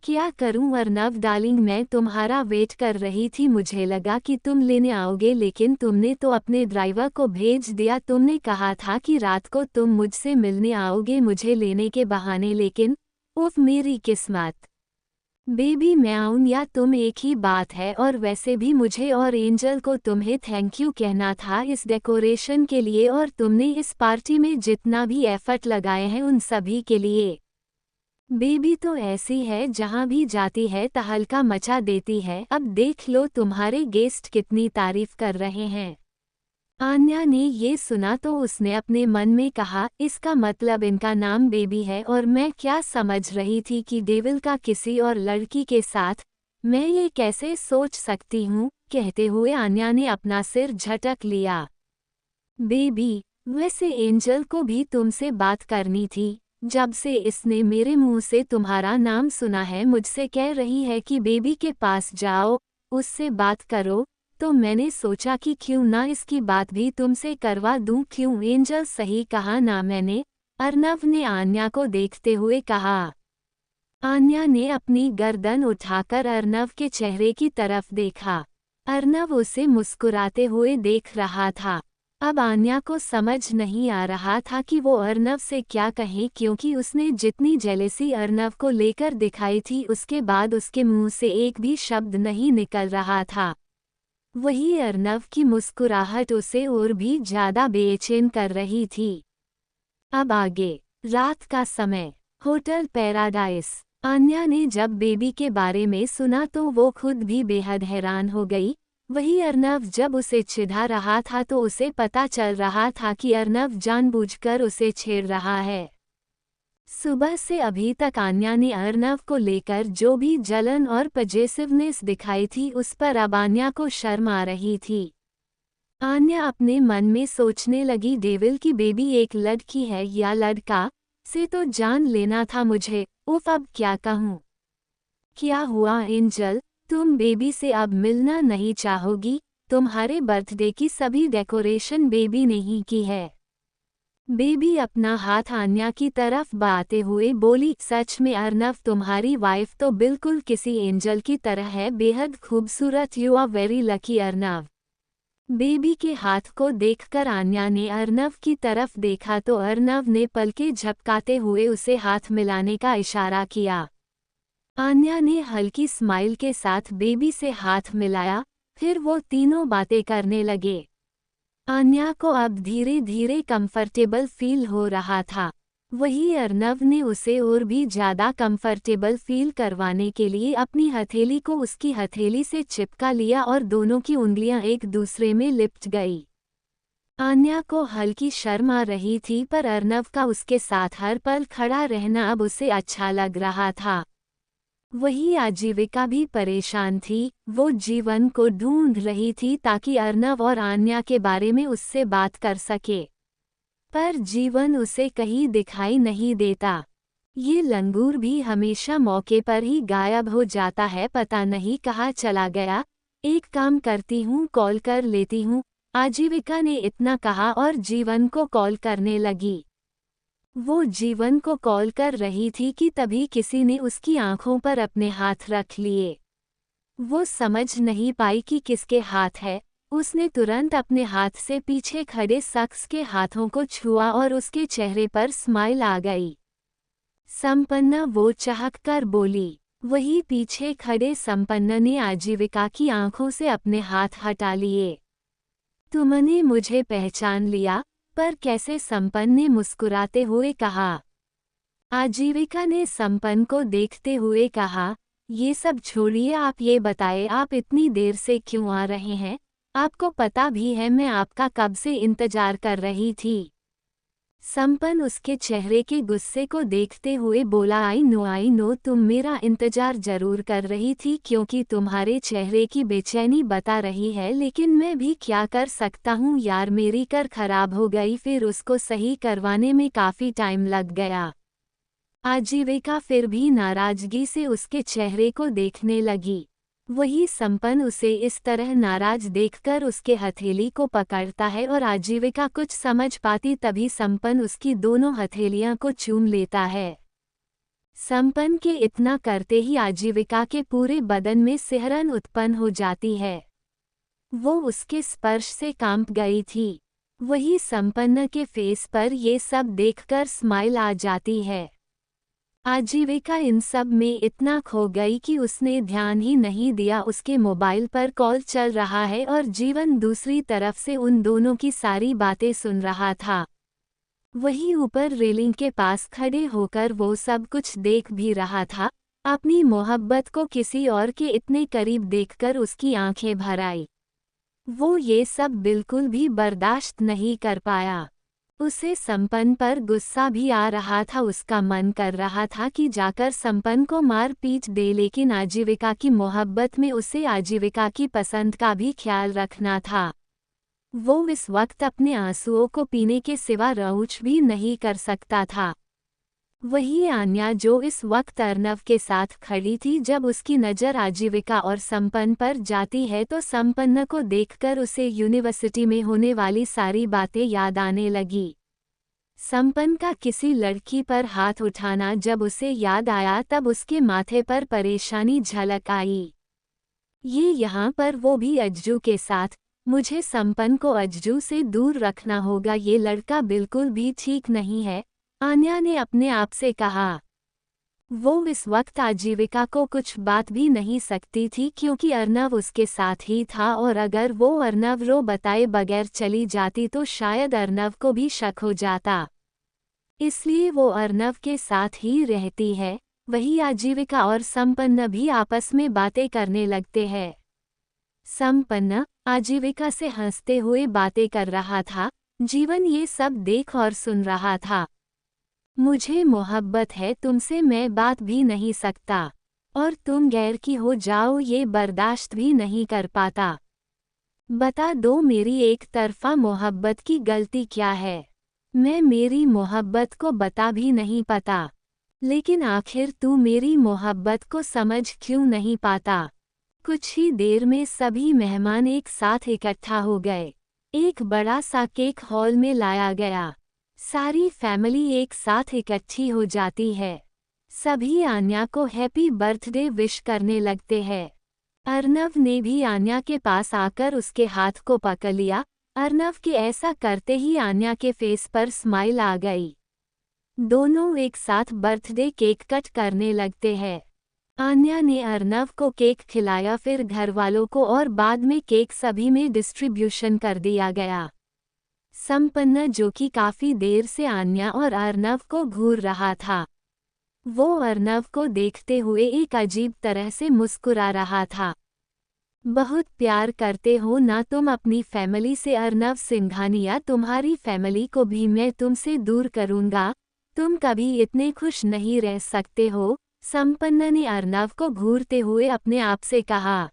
क्या करूं अर्नव डार्लिंग, मैं तुम्हारा वेट कर रही थी। मुझे लगा कि तुम लेने आओगे लेकिन तुमने तो अपने ड्राइवर को भेज दिया। तुमने कहा था कि रात को तुम मुझसे मिलने आओगे मुझे लेने के बहाने, लेकिन उफ मेरी किस्मत। बेबी म्याऊन या तुम एक ही बात है, और वैसे भी मुझे और एंजल को तुम्हें थैंक यू कहना था इस डेकोरेशन के लिए, और तुमने इस पार्टी में जितना भी एफर्ट लगाए हैं उन सभी के लिए। बेबी तो ऐसी है, जहाँ भी जाती है तहलका मचा देती है। अब देख लो तुम्हारे गेस्ट कितनी तारीफ कर रहे हैं। आन्या ने ये सुना तो उसने अपने मन में कहा, इसका मतलब इनका नाम बेबी है, और मैं क्या समझ रही थी कि डेविल का किसी और लड़की के साथ। मैं ये कैसे सोच सकती हूँ। कहते हुए आन्या ने अपना सिर झटक लिया। बेबी, वैसे एंजल को भी तुमसे बात करनी थी। जब से इसने मेरे मुंह से तुम्हारा नाम सुना है, मुझसे कह रही है कि बेबी के पास जाओ, उससे बात करो, तो मैंने सोचा कि क्यों ना इसकी बात भी तुमसे करवा दूं। क्यों एंजल, सही कहा ना मैंने? अर्नव ने आन्या को देखते हुए कहा। आन्या ने अपनी गर्दन उठाकर अर्नव के चेहरे की तरफ देखा। अर्नव उसे मुस्कुराते हुए देख रहा था। अब आन्या को समझ नहीं आ रहा था कि वो अर्नव से क्या कहे, क्योंकि उसने जितनी जेलेसी अर्नव को लेकर दिखाई थी, उसके बाद उसके मुंह से एक भी शब्द नहीं निकल रहा था। वही अर्नव की मुस्कुराहट उसे और भी ज्यादा बेचैन कर रही थी। अब आगे। रात का समय। Hotel paradise. आन्या ने जब बेबी के बारे में सुना तो वो खुद भी बेहद हैरान हो गई। वही अर्नव जब उसे चिढ़ा रहा था तो उसे पता चल रहा था कि अर्नव जानबूझकर उसे छेड़ रहा है। सुबह से अभी तक आन्या ने अर्नव को लेकर जो भी जलन और पजेसिवनेस दिखाई थी, उस पर अब आन्या को शर्म आ रही थी। आन्या अपने मन में सोचने लगी, डेविल की बेबी एक लड़की है या लड़का, से तो जान लेना था मुझे। उफ, अब क्या कहूँ। क्या हुआ एंजल, तुम बेबी से अब मिलना नहीं चाहोगी? तुम्हारे बर्थडे की सभी डेकोरेशन बेबी ने ही की है। बेबी अपना हाथ आन्या की तरफ बढ़ाते हुए बोली, सच में अर्नव, तुम्हारी वाइफ तो बिल्कुल किसी एंजल की तरह है, बेहद खूबसूरत। You are very lucky Arnav. Baby के हाथ को देखकर आन्या ने अर्नव की तरफ देखा तो अर्नव ने पलकें झपकाते हुए उसे हाथ मिलाने का इशारा किया। आन्या ने हल्की स्माइल के साथ बेबी से हाथ मिलाया, फिर वो तीनों बातें करने लगे। आन्या को अब धीरे धीरे कंफर्टेबल फील हो रहा था। वही अर्नव ने उसे और भी ज्यादा कंफर्टेबल फील करवाने के लिए अपनी हथेली को उसकी हथेली से चिपका लिया और दोनों की उंगलियां एक दूसरे में लिपट गई। आन्या को हल्की शर्म आ रही थी, पर अर्नव का उसके साथ हर पल खड़ा रहना अब उसे अच्छा लग रहा था। वही आजीविका भी परेशान थी। वो जीवन को ढूंढ रही थी ताकि अर्नव और आन्या के बारे में उससे बात कर सके, पर जीवन उसे कहीं दिखाई नहीं देता। ये लंगूर भी हमेशा मौके पर ही गायब हो जाता है, पता नहीं कहाँ चला गया। एक काम करती हूँ, कॉल कर लेती हूँ। आजीविका ने इतना कहा और जीवन को कॉल करने लगी। वो जीवन को कॉल कर रही थी कि तभी किसी ने उसकी आंखों पर अपने हाथ रख लिए। वो समझ नहीं पाई कि किसके हाथ है। उसने तुरंत अपने हाथ से पीछे खड़े शख्स के हाथों को छुआ और उसके चेहरे पर स्माइल आ गई। संपन्ना, वो चहक कर बोली। वही पीछे खड़े संपन्ना ने आजीविका की आंखों से अपने हाथ हटा लिए। तुमने मुझे पहचान लिया? पर कैसे? संपन्न ने मुस्कुराते हुए कहा। आजीविका ने संपन्न को देखते हुए कहा, ये सब छोड़िए, आप ये बताएं, आप इतनी देर से क्यों आ रहे हैं? आपको पता भी है मैं आपका कब से इंतजार कर रही थी। संपन्न उसके चेहरे के गुस्से को देखते हुए बोला, आई नो तुम मेरा इंतजार जरूर कर रही थी, क्योंकि तुम्हारे चेहरे की बेचैनी बता रही है, लेकिन मैं भी क्या कर सकता हूँ यार, मेरी कार खराब हो गई, फिर उसको सही करवाने में काफ़ी टाइम लग गया। आजीविका फिर भी नाराजगी से उसके चेहरे को देखने लगी। वही संपन्न उसे इस तरह नाराज देखकर उसके हथेली को पकड़ता है और आजीविका कुछ समझ पाती तभी संपन्न उसकी दोनों हथेलियां को चूम लेता है। संपन्न के इतना करते ही आजीविका के पूरे बदन में सिहरन उत्पन्न हो जाती है। वो उसके स्पर्श से कांप गई थी। वही संपन्न के फेस पर ये सब देखकर स्माइल आ जाती है। आजीविका इन सब में इतना खो गई कि उसने ध्यान ही नहीं दिया उसके मोबाइल पर कॉल चल रहा है और जीवन दूसरी तरफ से उन दोनों की सारी बातें सुन रहा था। वहीं ऊपर रेलिंग के पास खड़े होकर वो सब कुछ देख भी रहा था। अपनी मोहब्बत को किसी और के इतने करीब देखकर उसकी आंखें भर आई। वो ये सब बिल्कुल भी बर्दाश्त नहीं कर पाया। उसे संपन्न पर गुस्सा भी आ रहा था। उसका मन कर रहा था कि जाकर संपन्न को मार पीट दे, लेकिन आजीविका की मोहब्बत में उसे आजीविका की पसंद का भी ख्याल रखना था। वो इस वक्त अपने आंसुओं को पीने के सिवा रउच भी नहीं कर सकता था। वही आन्या जो इस वक्त अर्नव के साथ खड़ी थी, जब उसकी नज़र आजीविका और संपन्न पर जाती है तो संपन्न को देखकर उसे यूनिवर्सिटी में होने वाली सारी बातें याद आने लगी। संपन्न का किसी लड़की पर हाथ उठाना जब उसे याद आया तब उसके माथे पर परेशानी झलक आई। ये यहाँ पर वो भी अज्जू के साथ। मुझे संपन्न को अज्जू से दूर रखना होगा, ये लड़का बिल्कुल भी ठीक नहीं है, आन्या ने अपने आप से कहा। वो इस वक्त आजीविका को कुछ बात भी नहीं सकती थी क्योंकि अर्नव उसके साथ ही था, और अगर वो अर्नव रो बताए बगैर चली जाती तो शायद अर्नव को भी शक हो जाता। इसलिए वो अर्नव के साथ ही रहती है। वही आजीविका और संपन्न भी आपस में बातें करने लगते हैं। संपन्न आजीविका से हंसते हुए बातें कर रहा था। जीवन ये सब देख और सुन रहा था। मुझे मोहब्बत है तुमसे, मैं बात भी नहीं सकता, और तुम गैर की हो जाओ ये बर्दाश्त भी नहीं कर पाता। बता दो मेरी एक तरफा मोहब्बत की गलती क्या है। मैं मेरी मोहब्बत को बता भी नहीं पाता, लेकिन आखिर तू मेरी मोहब्बत को समझ क्यों नहीं पाता। कुछ ही देर में सभी मेहमान एक साथ इकट्ठा हो गए। एक बड़ा सा केक हॉल में लाया गया। सारी फैमिली एक साथ इकट्ठी हो जाती है। सभी आन्या को हैप्पी बर्थडे विश करने लगते हैं। अर्नव ने भी आन्या के पास आकर उसके हाथ को पकड़ लिया। अर्नव के ऐसा करते ही आन्या के फेस पर स्माइल आ गई। दोनों एक साथ बर्थडे केक कट करने लगते हैं। आन्या ने अर्नव को केक खिलाया, फिर घर वालों को, और बाद में केक सभी में डिस्ट्रीब्यूशन कर दिया गया। संपन्न जो कि काफी देर से आन्या और अर्नव को घूर रहा था, वो अर्नव को देखते हुए एक अजीब तरह से मुस्कुरा रहा था। बहुत प्यार करते हो ना तुम अपनी फैमिली से अर्नव सिंघानिया, तुम्हारी फैमिली को भी मैं तुमसे दूर करूंगा। तुम कभी इतने खुश नहीं रह सकते हो, संपन्न ने अर्नव को घूरते हुए अपने आप से कहा।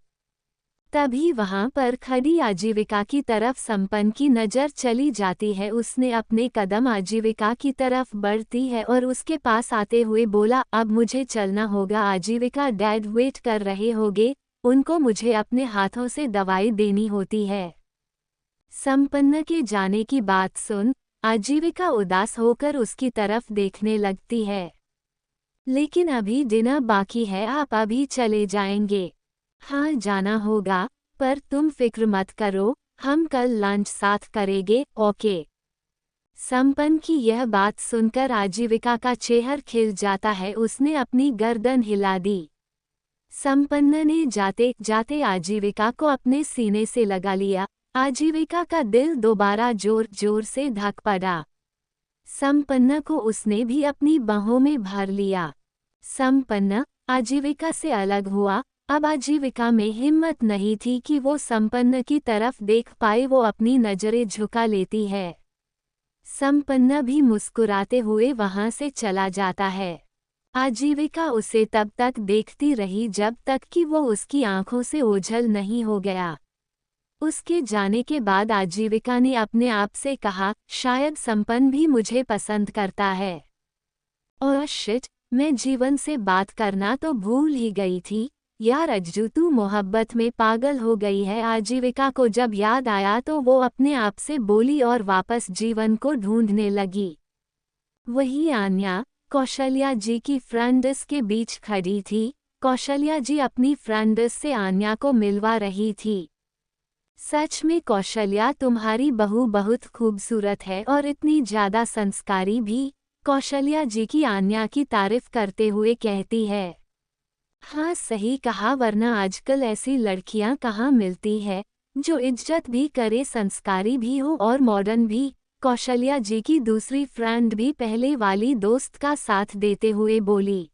तभी वहां पर खड़ी आजीविका की तरफ संपन्न की नज़र चली जाती है। उसने अपने कदम आजीविका की तरफ बढ़ती है और उसके पास आते हुए बोला, अब मुझे चलना होगा। आजीविका, डैड वेट कर रहे होंगे, उनको मुझे अपने हाथों से दवाई देनी होती है। संपन्न के जाने की बात सुन आजीविका उदास होकर उसकी तरफ देखने लगती है। लेकिन अभी डिनर बाकी है, आप अभी चले जाएंगे? हाँ जाना होगा, पर तुम फिक्र मत करो, हम कल लंच साथ करेंगे, ओके। संपन्न की यह बात सुनकर आजीविका का चेहरा खिल जाता है। उसने अपनी गर्दन हिला दी। संपन्न ने जाते जाते आजीविका को अपने सीने से लगा लिया। आजीविका का दिल दोबारा जोर जोर से धक पड़ा। संपन्न को उसने भी अपनी बाहों में भर लिया। संपन्न आजीविका से अलग हुआ। अब आजीविका में हिम्मत नहीं थी कि वो संपन्न की तरफ देख पाए। वो अपनी नजरें झुका लेती है। संपन्न भी मुस्कुराते हुए वहां से चला जाता है। आजीविका उसे तब तक देखती रही जब तक कि वो उसकी आंखों से ओझल नहीं हो गया। उसके जाने के बाद आजीविका ने अपने आप से कहा, शायद संपन्न भी मुझे पसंद करता है। ओह शिट, मैं जीवन से बात करना तो भूल ही गई थी। यार अज्जू, तू मोहब्बत में पागल हो गई है। आजीविका को जब याद आया तो वो अपने आप से बोली और वापस जीवन को ढूंढने लगी। वही आन्या कौशल्या जी की फ्रेंड्स के बीच खड़ी थी। कौशल्या जी अपनी फ्रेंड्स से आन्या को मिलवा रही थी। सच में कौशल्या, तुम्हारी बहू बहुत खूबसूरत है और इतनी ज्यादा संस्कारी भी। कौशल्या जी की आन्या की तारीफ करते हुए कहती है। हाँ सही कहा, वरना आजकल ऐसी लड़कियां कहाँ मिलती है जो इज्जत भी करे, संस्कारी भी हो और मॉडर्न भी। कौशल्या जी की दूसरी फ्रेंड भी पहले वाली दोस्त का साथ देते हुए बोली।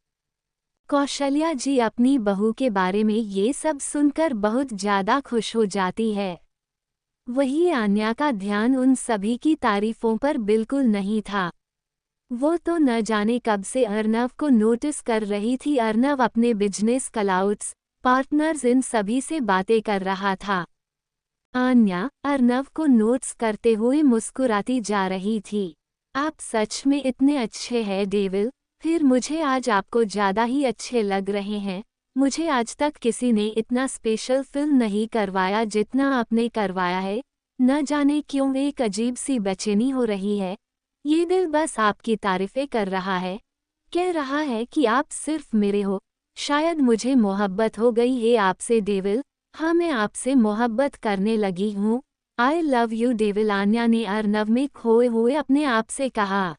कौशल्या जी अपनी बहू के बारे में ये सब सुनकर बहुत ज्यादा खुश हो जाती है। वहीं आन्या का ध्यान उन सभी की तारीफों पर बिल्कुल नहीं था। वो तो न जाने कब से अर्नव को नोटिस कर रही थी। अर्नव अपने बिजनेस क्लाउड्स, पार्टनर्स इन सभी से बातें कर रहा था। आन्या अर्नव को नोट्स करते हुए मुस्कुराती जा रही थी। आप सच में इतने अच्छे हैं डेविल, फिर मुझे आज आपको ज़्यादा ही अच्छे लग रहे हैं। मुझे आज तक किसी ने इतना स्पेशल फिल्म नहीं करवाया जितना आपने करवाया है। न जाने क्यों एक अजीब सी बेचैनी हो रही है। ये दिल बस आपकी तारीफें कर रहा है, कह रहा है कि आप सिर्फ मेरे हो। शायद मुझे मोहब्बत हो गई है आपसे डेविल। हाँ मैं आपसे मोहब्बत करने लगी हूँ। I love you devil, Aanya ने अर्नव में खोए हुए अपने आप से कहा।